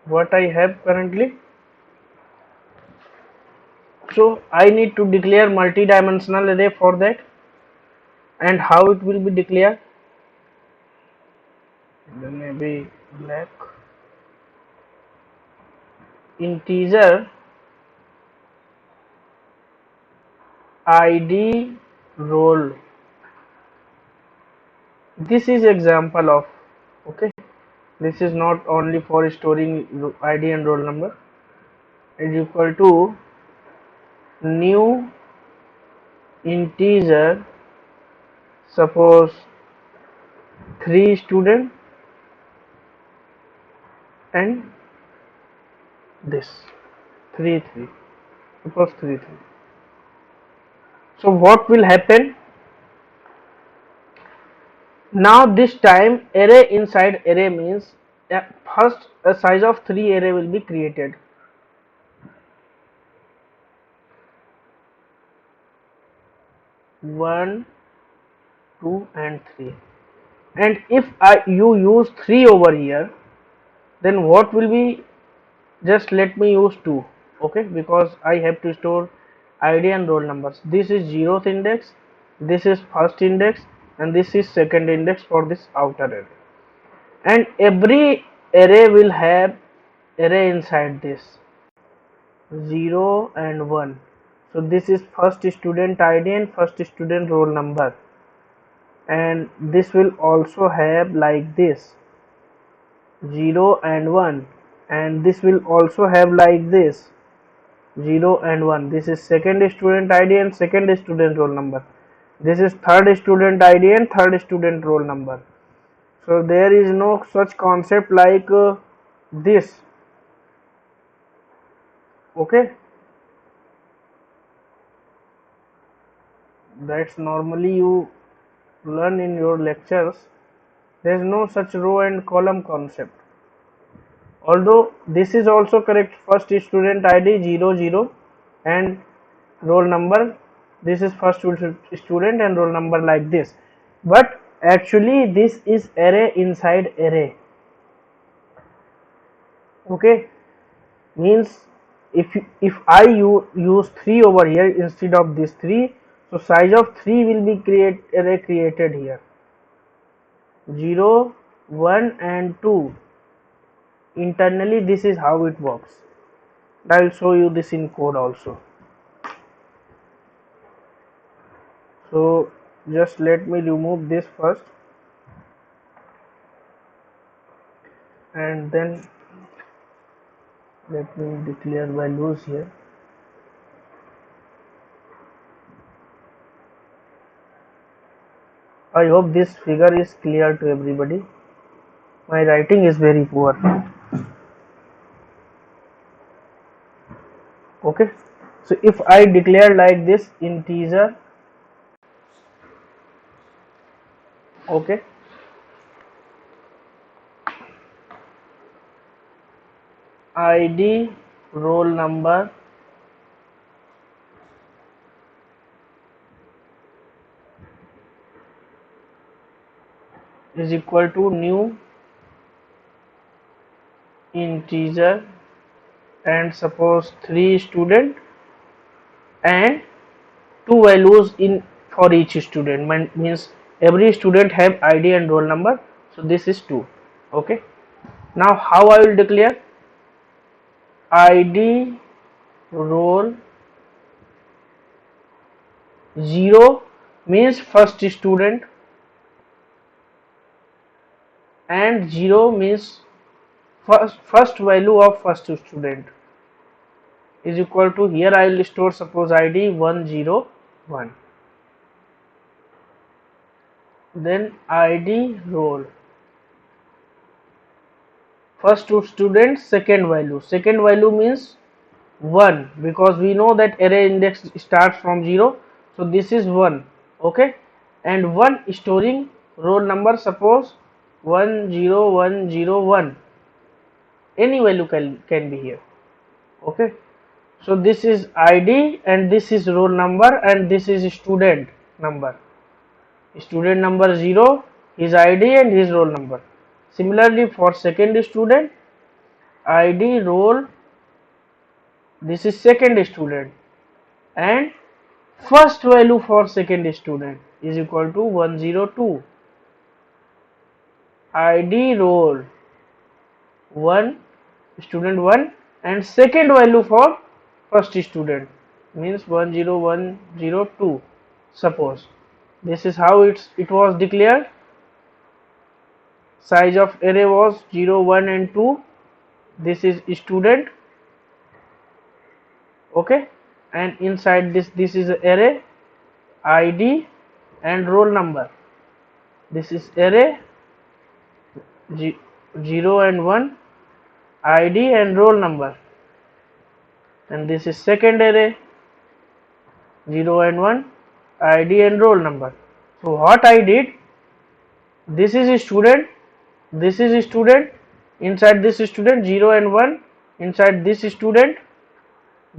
What I have currently? So I need to declare multi-dimensional array for that. And how it will be declared? Then maybe black integer ID roll. This is example of, okay, this is not only for storing ID and roll number. Is equal to new integer, suppose 3 student, and this 3 3, suppose 3 3. So what will happen now? This time array inside array means first a size of 3 array will be created. 1, 2 and 3, and if you use 3 over here, then what will be, just let me use 2, okay, because I have to store ID and roll numbers. This is 0th index, this is first index, and this is second index for this outer array, and every array will have array inside this 0 and 1. So this is first student ID and first student roll number, and this will also have like this 0 and 1, and this will also have like this 0 and 1. This is second student ID and second student roll number. This is third student ID and third student roll number. So there is no such concept like this, okay, that's normally you learn in your lectures. There is no such row and column concept, although this is also correct. First student ID 0 0 and roll number, this is first student and roll number like this, but actually this is array inside array, okay, means if I use 3 over here instead of this 3, so size of 3 will be array created here 0 1 and 2. Internally this is how it works. I will show you this in code also. So just let me remove this first, and then let me declare values here. I hope this figure is clear to everybody. My writing is very poor. Okay, so if I declare like this integer, okay, ID roll number is equal to new integer, and suppose 3 student and 2 values in for each student, means every student have ID and roll number, so this is 2, okay. Now how I will declare? ID roll 0 means first student, and 0 means first value of first student, is equal to, here I will store suppose ID 101, then ID roll first student second value means 1, because we know that array index starts from 0, so this is 1, okay, and 1 storing roll number, suppose 10101, any value can be here. Okay, so this is ID and this is roll number and this is student number. Student number 0, his ID and his roll number. Similarly for second student, ID, roll, this is second student, and first value for second student is equal to 102. ID, roll 1, student 1, and second value for first student means 10102. Suppose this is how it was declared. Size of array was 0, 1 and 2. This is student. Okay, and inside this is array, ID and roll number. This is array 0 and 1, ID and roll number, and this is second array 0 and 1, ID and roll number. So what I did, this is a student, this is a student, inside this student 0 and 1, inside this student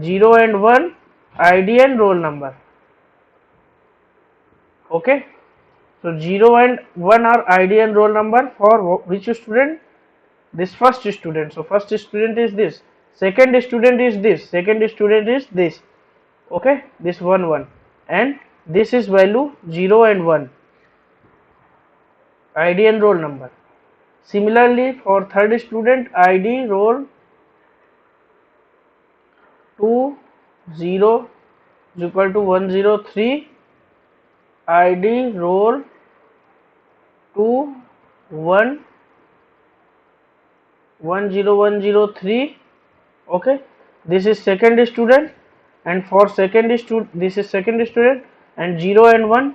0 and 1, ID and roll number. Okay, so 0 and 1 are ID and roll number for which student? This first student. So first student is this, second student is this, second student is this. Okay, this 1 1, and this is value 0 and 1, ID and roll number. Similarly for third student, ID, roll 2 0 is equal to 103, ID, roll 2 1 10103. Okay, this is second student, and for second student, this is second student, and 0 and 1,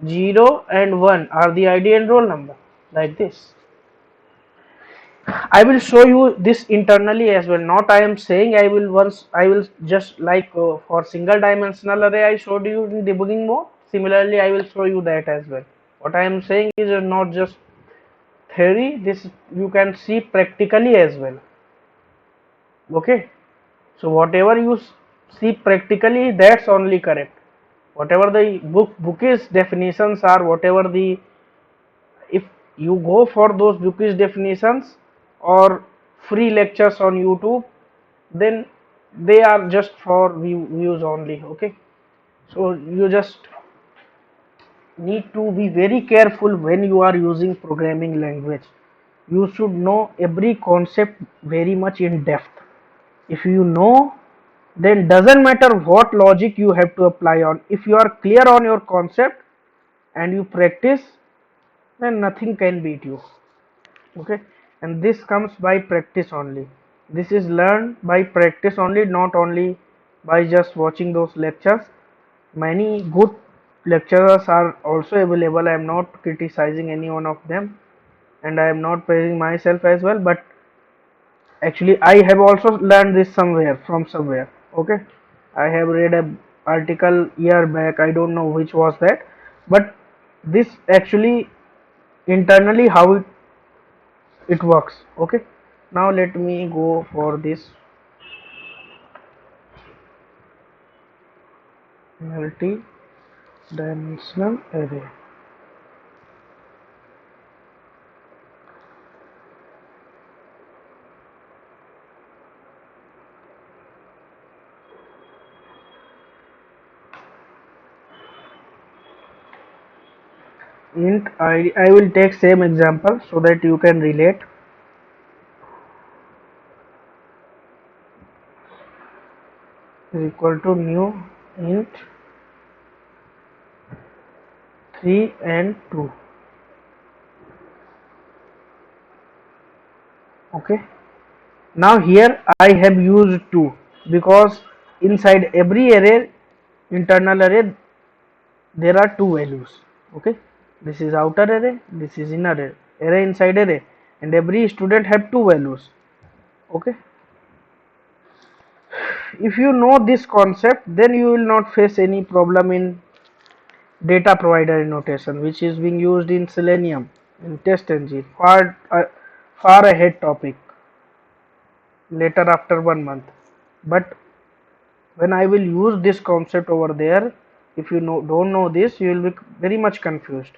0 and 1 are the ID and roll number, like this. I will show you this internally as well. Not I am saying I will just like for single dimensional array I showed you in debugging mode. Similarly, I will show you that as well. What I am saying is not just theory, this you can see practically as well. Okay, so whatever you see practically, that's only correct. Whatever the bookish definitions are, whatever the, if you go for those bookish definitions or free lectures on YouTube, then they are just for views only. Okay, so you just need to be very careful when you are using programming language. You should know every concept very much in depth. If you know, then doesn't matter what logic you have to apply on. If you are clear on your concept and you practice, then nothing can beat you. Okay, and this comes by practice only. This is learned by practice only, not only by just watching those lectures. Many good lecturers are also available. I am not criticizing any one of them, and I am not praising myself as well, but actually I have also learned this somewhere from somewhere. Okay, I have read a article year back, I don't know which was that, but this actually internally how it works. Okay, now let me go for this multi-dimensional array. Int id, I will take same example so that you can relate. Is equal to new int 3 and 2. Okay, now here I have used 2 because inside every array, internal array, there are two values. Okay, this is outer array, this is inner array inside array, and every student have two values. Okay, if you know this concept, then you will not face any problem in data provider notation, which is being used in Selenium in TestNG. Far ahead topic later after 1 month. But when I will use this concept over there, if you don't know this, you will be very much confused,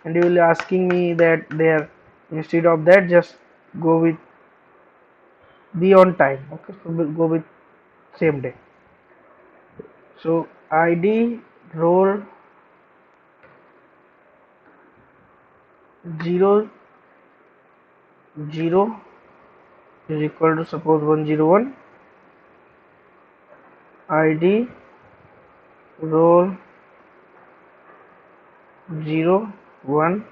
and you will be asking me that there, instead of that, just go with be on time. Okay, so we'll go with same day. So id role 0 0 is equal to, suppose, 101. id role 0 1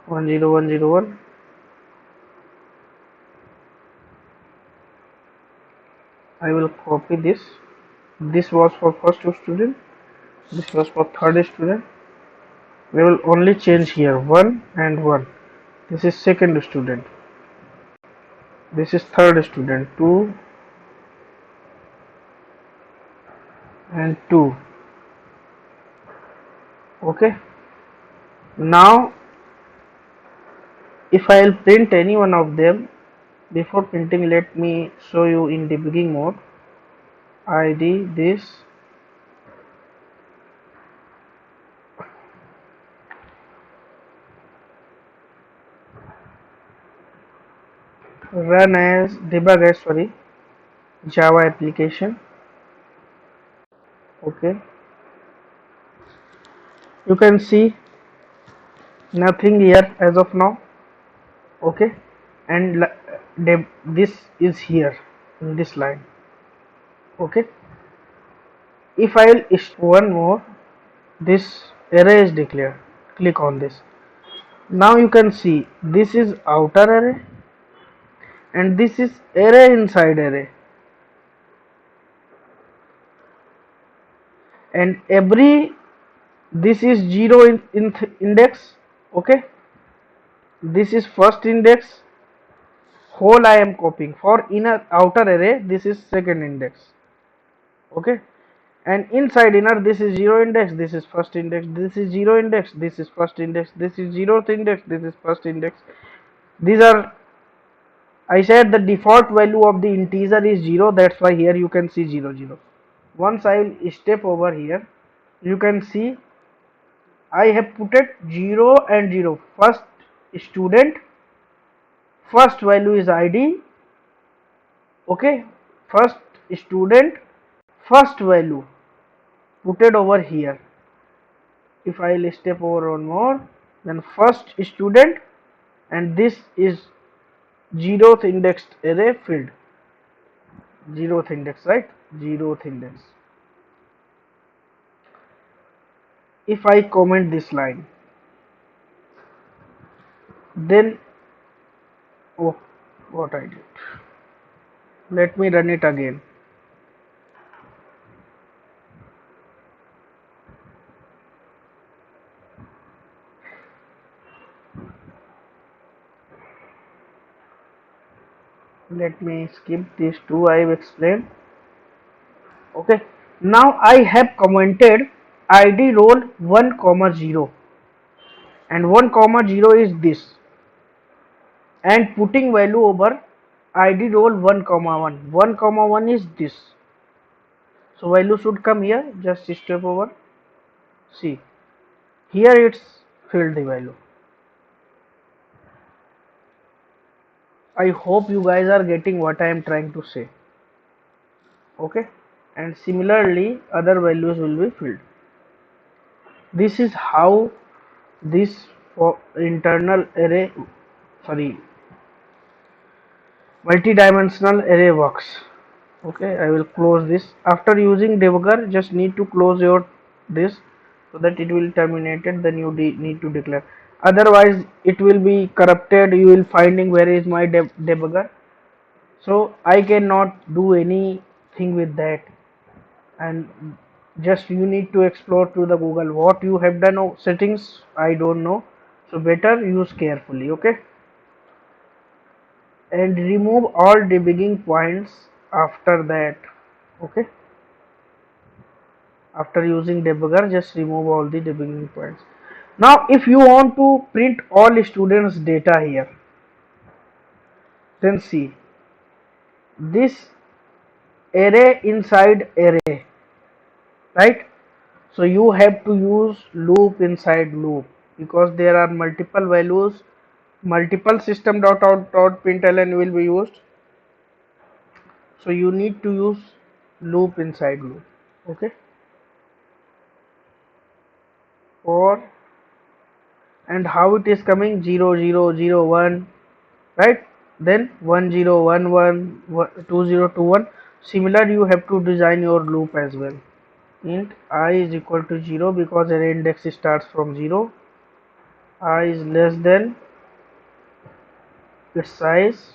10101. I will copy this. This was for first student, this was for third student. We will only change here 1 and 1. This is second student, this is third student, 2 and 2. Okay, now if I will print any one of them, before printing let me show you in debugging mode. id this run as debug as, sorry, Java application. Okay, you can see nothing here as of now. Okay, and this is here in this line. Okay, if I will one more, this array is declared. Click on this. Now you can see this is outer array and this is array inside array, and every, this is 0 in index. Okay, this is first index, whole I am copying. For inner outer array this is second index. Okay, and inside inner, this is 0 index, this is first index, this is 0 index, this is first index, this is 0th index, this is first index. These are, I said the default value of the integer is 0, that's why here you can see 0 0. Once I will step over here, you can see I have put it 0 and 0. First student, first value is id. Okay, first student, first value put it over here. If I will step over one more, then first student, and this is 0th indexed array filled. 0th index, right? 0th index. If I comment this line, then, oh, what I did, let me run it again. Let me skip these two I have explained. Okay, now I have commented id role 1 comma 0, and 1 comma 0 is this, and putting value over id role 1 comma 1. 1 comma 1 is this, so value should come here. Just step over, see here it's filled the value. I hope you guys are getting what I am trying to say. Okay, and similarly other values will be filled. This is how this for internal array, sorry, multi-dimensional array works. Okay, I will close this. After using debugger, just need to close your this, so that it will terminate it, then you need to declare. Otherwise it will be corrupted. You will finding where is my debugger, so I cannot do anything with that, and just you need to explore to the Google what you have done. Settings I don't know, so better use carefully. Okay, and remove all debugging points after that. Okay, After using debugger, just remove all the debugging points. Now if you want to print all students data here, then see this array inside array, right? So you have to use loop inside loop, because there are multiple values, multiple system dot out dot println will be used. So you need to use loop inside loop. Okay, or and how it is coming 0 0 0 1, right? Then 1 0 1 1 2 0 2 1. Similar, you have to design your loop as well. Int I is equal to 0, because array index starts from 0. I is less than its size.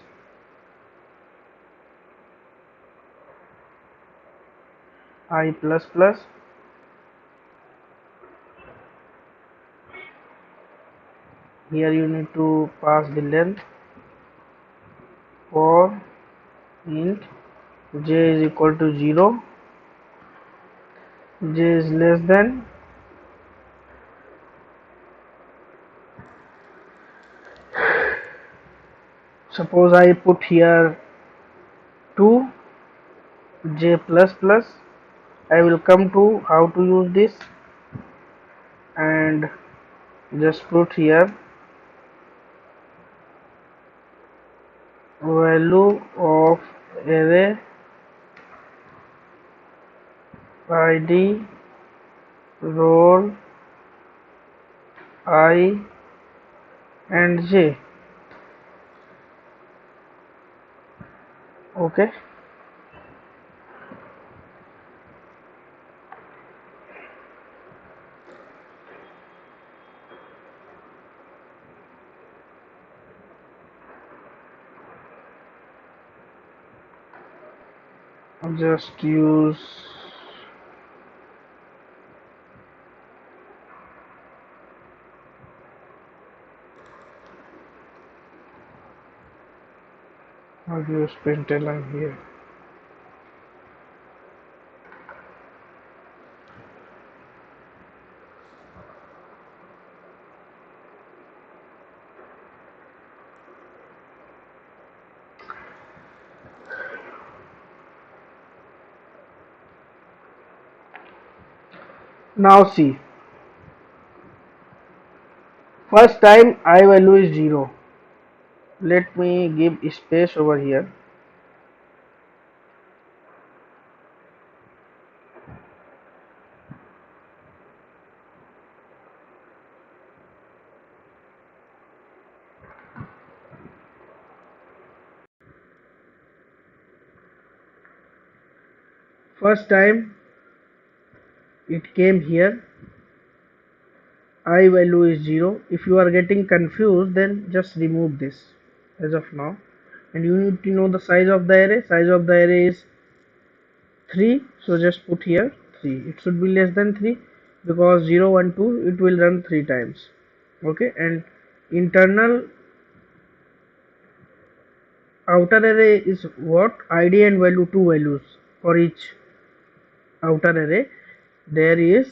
I plus plus. Here you need to pass the length. For int j is equal to 0, j is less than, suppose I put here 2 j plus plus. I will come to how to use this, and just put here value of array id roll I and j. Okay, just use println here. Now see, first time I value is 0. Let me give space over here. First time it came here, I value is 0. If you are getting confused, then just remove this as of now. And you need to know the size of the array. Size of the array is 3, so just put here 3. It should be less than 3, because 0 1 2 it will run 3 times. Okay, and internal outer array is what? ID and value, 2 values for each outer array. There is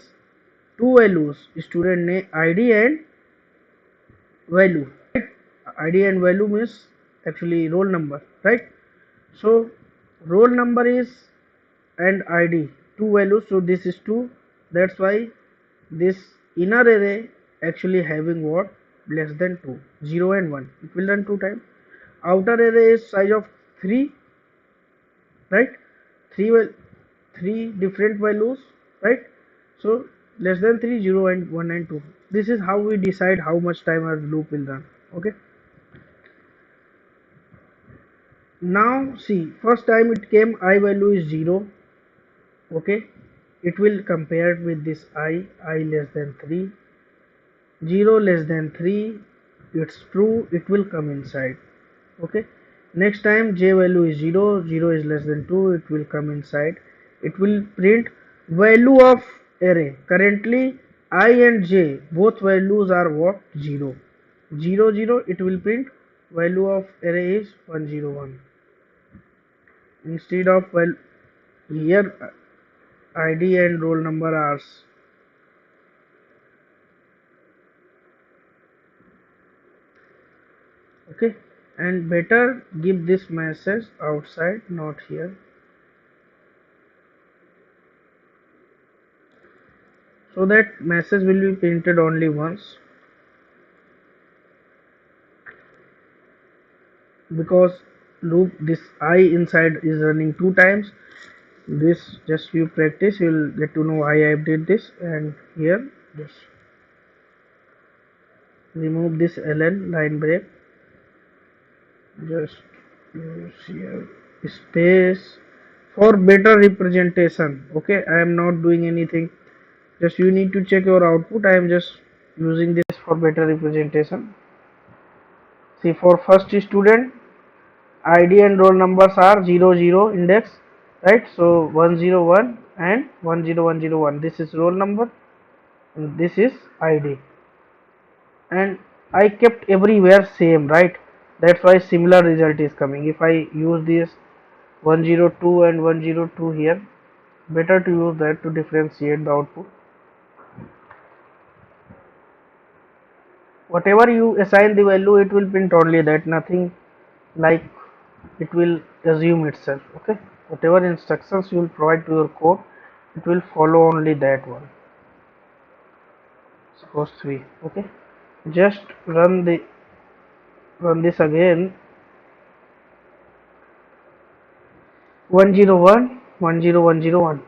2 values, student name ID and value, right? ID and value means actually roll number, right? So roll number is and ID, 2 values, so this is 2. That's why this inner array actually having what? Less than 2, 0 and 1, it will run 2 times. Outer array is size of 3, right? 3 different values, right? So less than 3, 0 and 1 and 2. This is how we decide how much time our loop will run. Okay, now see, first time it came I value is 0. Okay, it will compare with this I less than 3, 0 less than 3, it's true, it will come inside. Okay, next time j value is 0, 0 is less than 2, it will come inside. It will print value of array. Currently I and j both values are what? 0 0 0. It will print value of array is 101. Instead of, well, here id and roll number are. Okay, and better give this message outside, not here, so that message will be printed only once, because loop this I inside is running 2 times. This just you practice, you will get to know why I did this. And here just remove this ln line break, just use here space for better representation. Okay, I am not doing anything, just you need to check your output. I am just using this for better representation. See, for first student, id and roll numbers are 00 index, right? So 101 and 10101, this is roll number and this is id, and I kept everywhere same, right? That's why similar result is coming. If I use this 102 and 102 here, better to use that to differentiate the output. Whatever you assign the value, it will print only that, nothing like it will assume itself. Okay, whatever instructions you will provide to your code, it will follow only that one. Suppose 3. Okay, just run this again. 101 10101,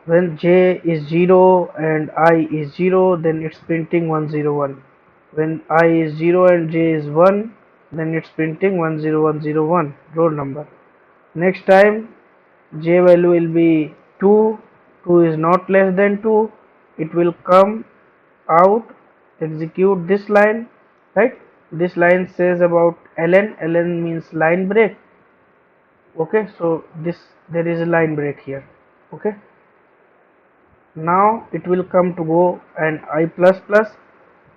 when j is 0 and I is 0, then it's printing 101. When I is 0 and j is 1, then it's printing 10101 roll number. Next time j value will be 2, 2 is not less than 2, it will come out, execute this line, right? This line says about ln means line break. Okay, so this, there is a line break here. Okay, now it will come to go, and I plus plus,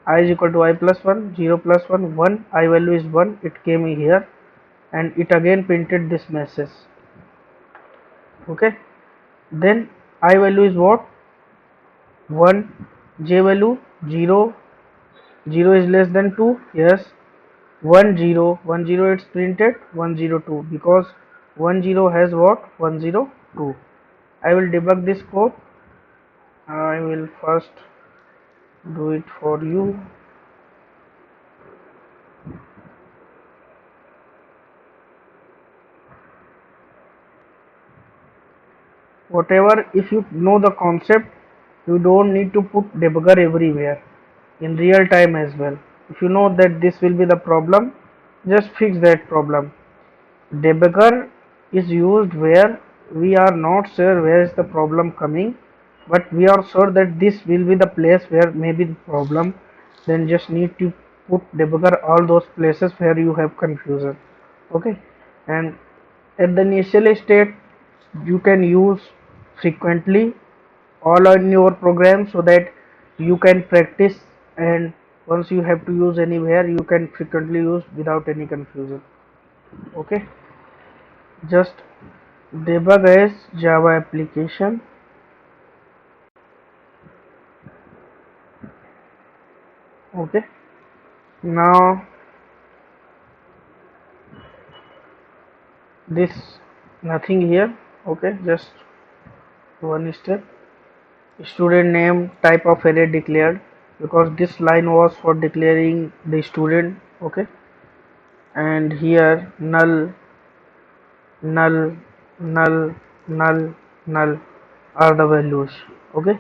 I is equal to I plus 1, 0 plus 1, 1, I value is 1, it came here and it again printed this message. Okay, then I value is what? 1, j value 0, 0 is less than 2, yes, 1 0, 1 0, it's printed 102, because 1 0 has what? 102. I will debug this code. I will first do it for you. Whatever, if you know the concept, you don't need to put debugger everywhere in real time as well. If you know that this will be the problem, just fix that problem. Debugger is used where we are not sure where is the problem coming, but we are sure that this will be the place where maybe the problem, then just need to put debugger all those places where you have confusion. Okay, and at the initial state you can use frequently all on your program, so that you can practice, and once you have to use anywhere, you can frequently use without any confusion. Okay, just debug as java application. Okay, now this, nothing here. Okay, just one step. Student name type of array declared, because this line was for declaring the student. Okay, and here null, null, null, null, null are the values. Okay,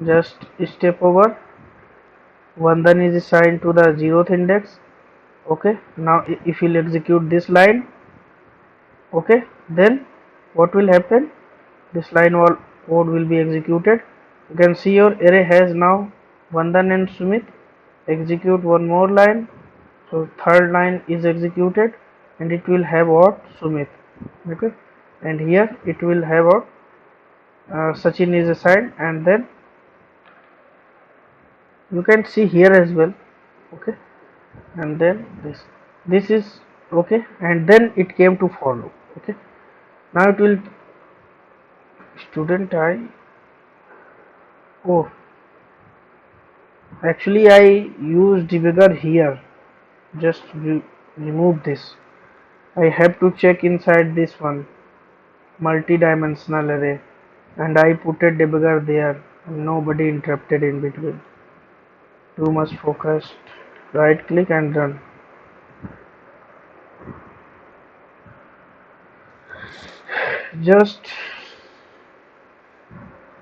just step over. Vandan is assigned to the 0th index. Okay, now if you'll execute this line, okay, then what will happen? This line all code will be executed. You can see your array has now Vandan and Sumit. Execute one more line, so third line is executed, and it will have what? Sumit. Okay, and here it will have what? Sachin is assigned, and then you can see here as well. Okay, and then this is okay, and then it came to follow. Okay, now it will student I Oh, actually I use debugger here. Just remove this. I have to check inside this one multi-dimensional array, and I put a debugger there. Nobody interrupted in between. Too much focused. Right click and run. Just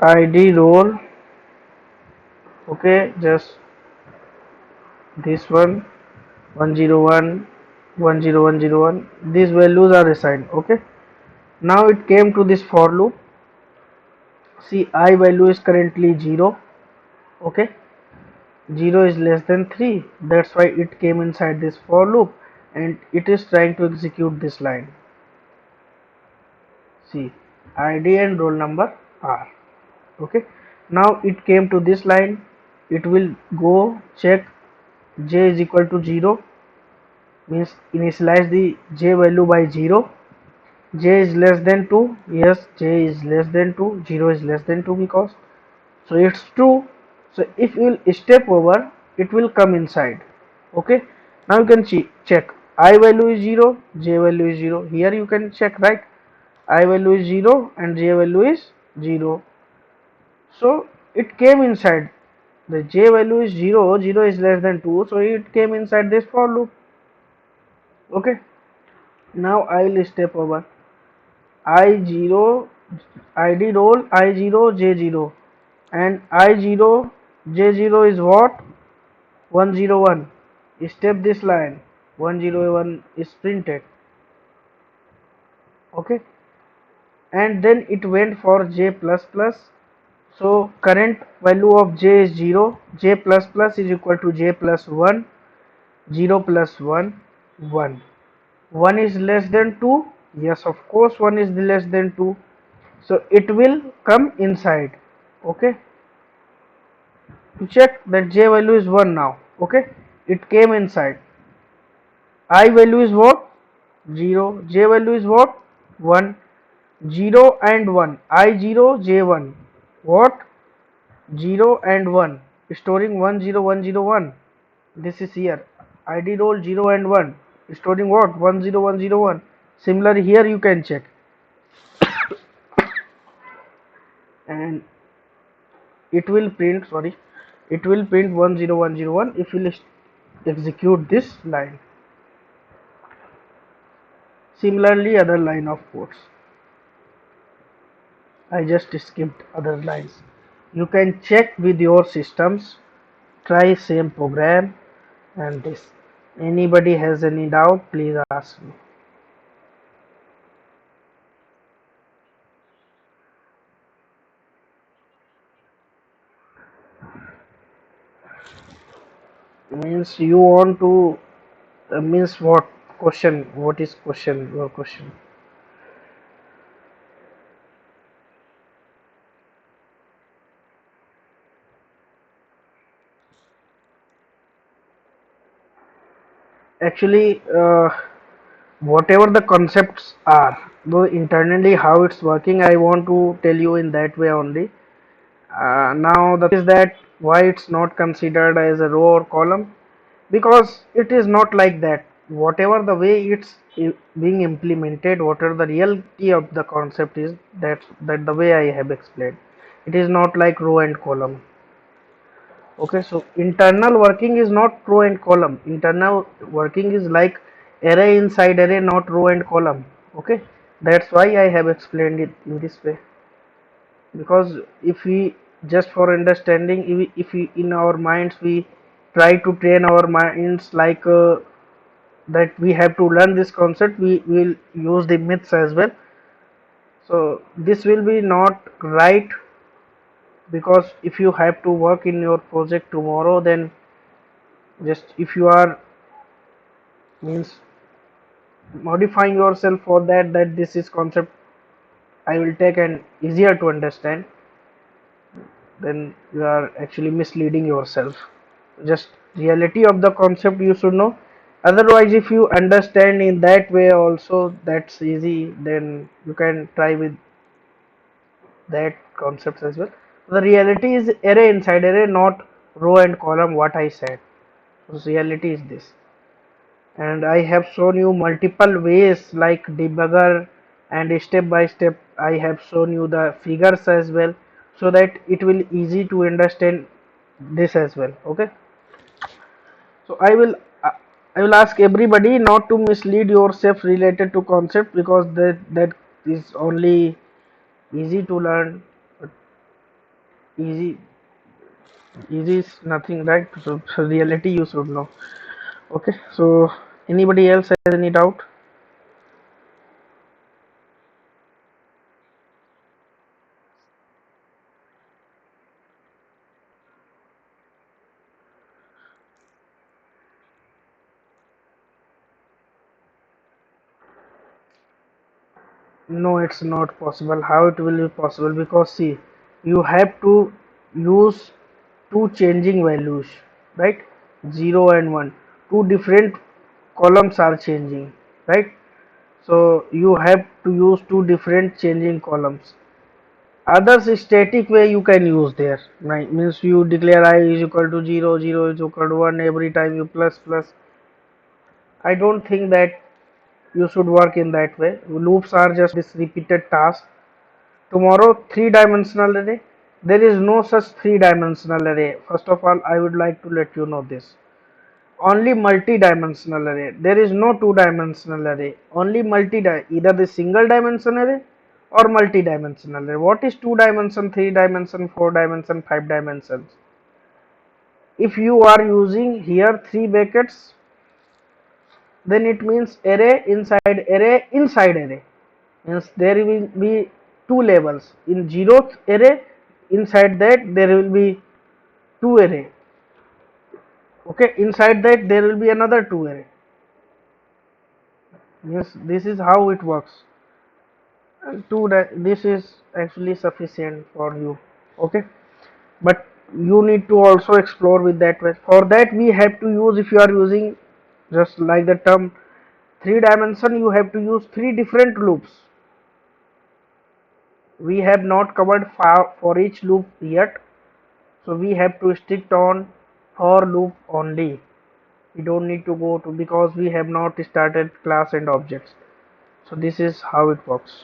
id role. Okay, just this one 101 10101. These values are assigned. Okay, now it came to this for loop. See, I value is currently 0. Okay, 0 is less than 3. That's why it came inside this for loop, and it is trying to execute this line. See, id and roll number are. Okay, now it came to this line. It will go check j is equal to 0, means initialize the j value by 0. J is less than 2. Yes, j is less than 2. 0 is less than 2 because, so it's true. So if you will step over, it will come inside. Okay, now you can check I value is 0, j value is 0. Here you can check, right? I value is 0 and j value is 0. So it came inside. The j value is 0, 0 is less than 2, so it came inside this for loop. Okay, now I will step over. I0 id role I0 J0, and I0 J0 is what? 101. Step this line, 101 is printed. Okay, and then it went for j plus plus. So current value of j is 0. J plus plus is equal to j plus 1. 0 plus 1 1. 1 is less than 2. Yes, of course 1 is less than 2. So it will come inside. Okay, to check that j value is 1 now. Okay, it came inside. I value is what? 0. J value is what? 1. 0 and 1. I0 J1 what? 0 and 1, storing 10101. This is here. ID role 0 and 1, storing what? 10101. Similar here you can check, and it will print, sorry, it will print 10101 if you will execute this line. Similarly other line of codes, I just skipped other lines. You can check with your systems, try same program and this. Anybody has any doubt, please ask me. Means you want to means what question? What is question? Your question? Actually, whatever the concepts are, though internally how it's working, I want to tell you in that way only. Now the thing is that why it's not considered as a row or column, because it is not like that. Whatever the way it's being implemented, whatever the reality of the concept is, that the way I have explained. It is not like row and column. Okay, so internal working is not row and column. Internal working is like array inside array, not row and column. Okay, that's why I have explained it in this way. Because if we, just for understanding, if we in our minds we try to train our minds like that we have to learn this concept, we will use the myths as well. So this will be not right, because if you have to work in your project tomorrow, then just if you are means modifying yourself for that this is concept I will take and easier to understand, then you are actually misleading yourself. Just reality of the concept you should know. Otherwise if you understand in that way also, that's easy, then you can try with that concepts as well. The reality is array inside array, not row and column, what I said. So reality is this. And I have shown you multiple ways like debugger, and step by step I have shown you the figures as well, so that it will easy to understand this as well. Okay, so uh, I will ask everybody not to mislead yourself related to concept, because that is only easy to learn, but easy easy is nothing, right? So reality you should know. Okay, so anybody else has any doubt? No, it's not possible. How it will be possible? Because see, you have to use two changing values, right? 0 and 1. Two different columns are changing, right? So you have to use two different changing columns. Others static way you can use there, right? Means you declare I is equal to 0, 0 is equal to 1 every time you plus plus. I don't think that you should work in that way. Loops are just this repeated task. Tomorrow, three-dimensional array. There is no such three-dimensional array. First of all, I would like to let you know this. Only multi-dimensional array. There is no two-dimensional array. Only either the single-dimension array or multi-dimensional array. What is two-dimension, three-dimension, four-dimension, five-dimensions? If you are using here three brackets, then it means array inside array. Means there will be two levels. In zeroth array, inside that there will be two array. Okay, inside that there will be another two array. Yes, this is how it works. And this is actually sufficient for you. Okay, but you need to also explore with that way. For that we have to use, if you are using just like the term three dimension, you have to use three different loops. We have not covered for each loop yet, so we have to stick on for loop only. We don't need to go to, because we have not started class and objects. So this is how it works.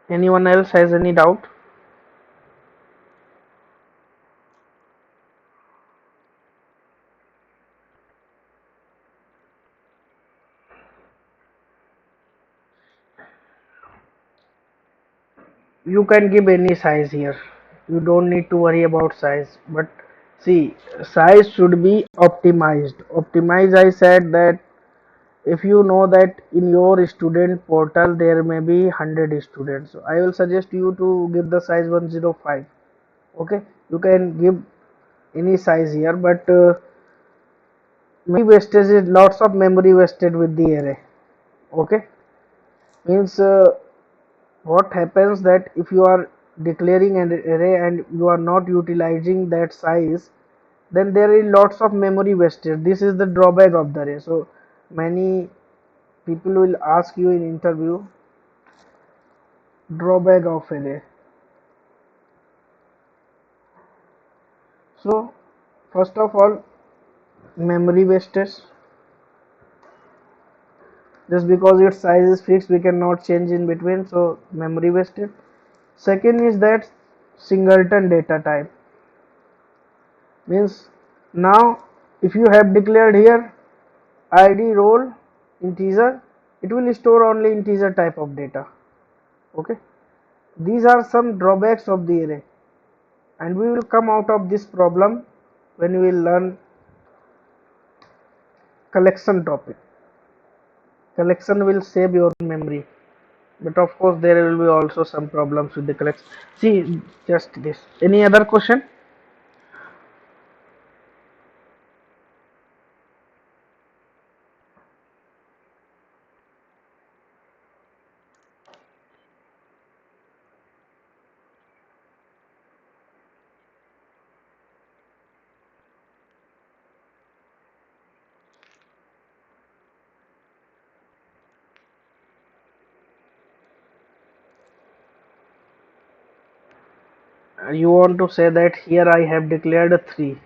Anyone else has any doubt? You can give any size here. You don't need to worry about size, but see, size should be optimized. I said that if you know that in your student portal there may be 100 students, so I will suggest you to give the size 105. Okay, you can give any size here, but memory wastage is lots of memory wasted with the array. Okay, means what happens that if you are declaring an array and you are not utilizing that size, then there is lots of memory wasted. This is the drawback of the array. So many people will ask you in interview, drawback of array. So first of all, memory wastage. Just because its size is fixed, we cannot change in between, so memory wasted. Second is that singleton data type. Means now if you have declared here id role integer, it will store only integer type of data. Okay, these are some drawbacks of the array, and we will come out of this problem when we will learn collection topic. Collection will save your memory, but of course there will be also some problems with the collection. See, just this. Any other question? You want to say that here I have declared a 3.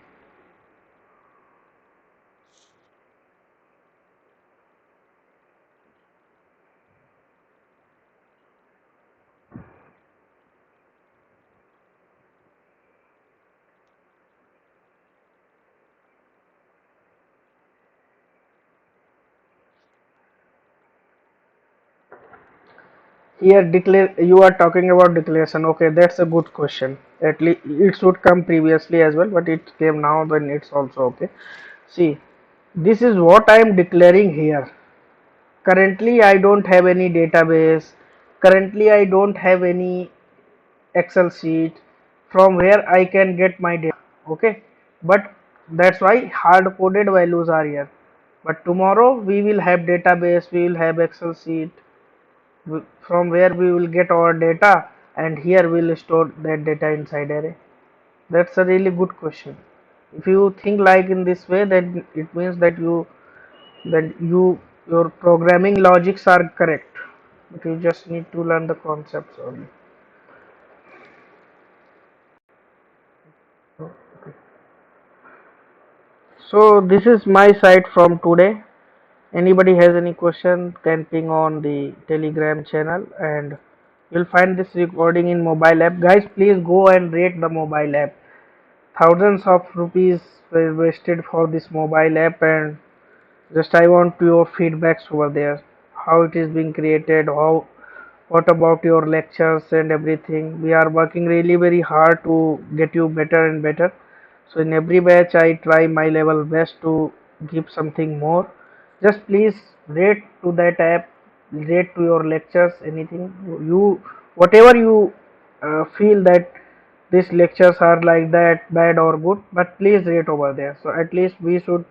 Here declare, you are talking about declaration. Okay, that's a good question. At least it should come previously as well, but it came now, then it's also okay. See, this is what I am declaring here. Currently I don't have any database. Currently I don't have any Excel sheet from where I can get my data. Okay, but that's why hard coded values are here. But tomorrow we will have database, we will have Excel sheet, from where we will get our data, and here we will store that data inside array. That's a really good question. If you think like in this way, then it means that your programming logics are correct, but you just need to learn the concepts only. So this is my side from today. Anybody has any question can ping on the Telegram channel, and you'll find this recording in mobile app. Guys, please go and rate the mobile app. Thousands of rupees were wasted for this mobile app, and just I want your feedbacks over there. How it is being created, how, what about your lectures and everything. We are working really very hard to get you better and better. So in every batch I try my level best to give something more. Just please rate to that app, rate to your lectures, anything you, whatever you feel that these lectures are like that bad or good, but please rate over there, so at least we should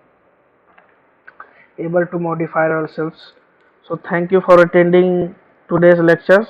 able to modify ourselves. So thank you for attending today's lectures.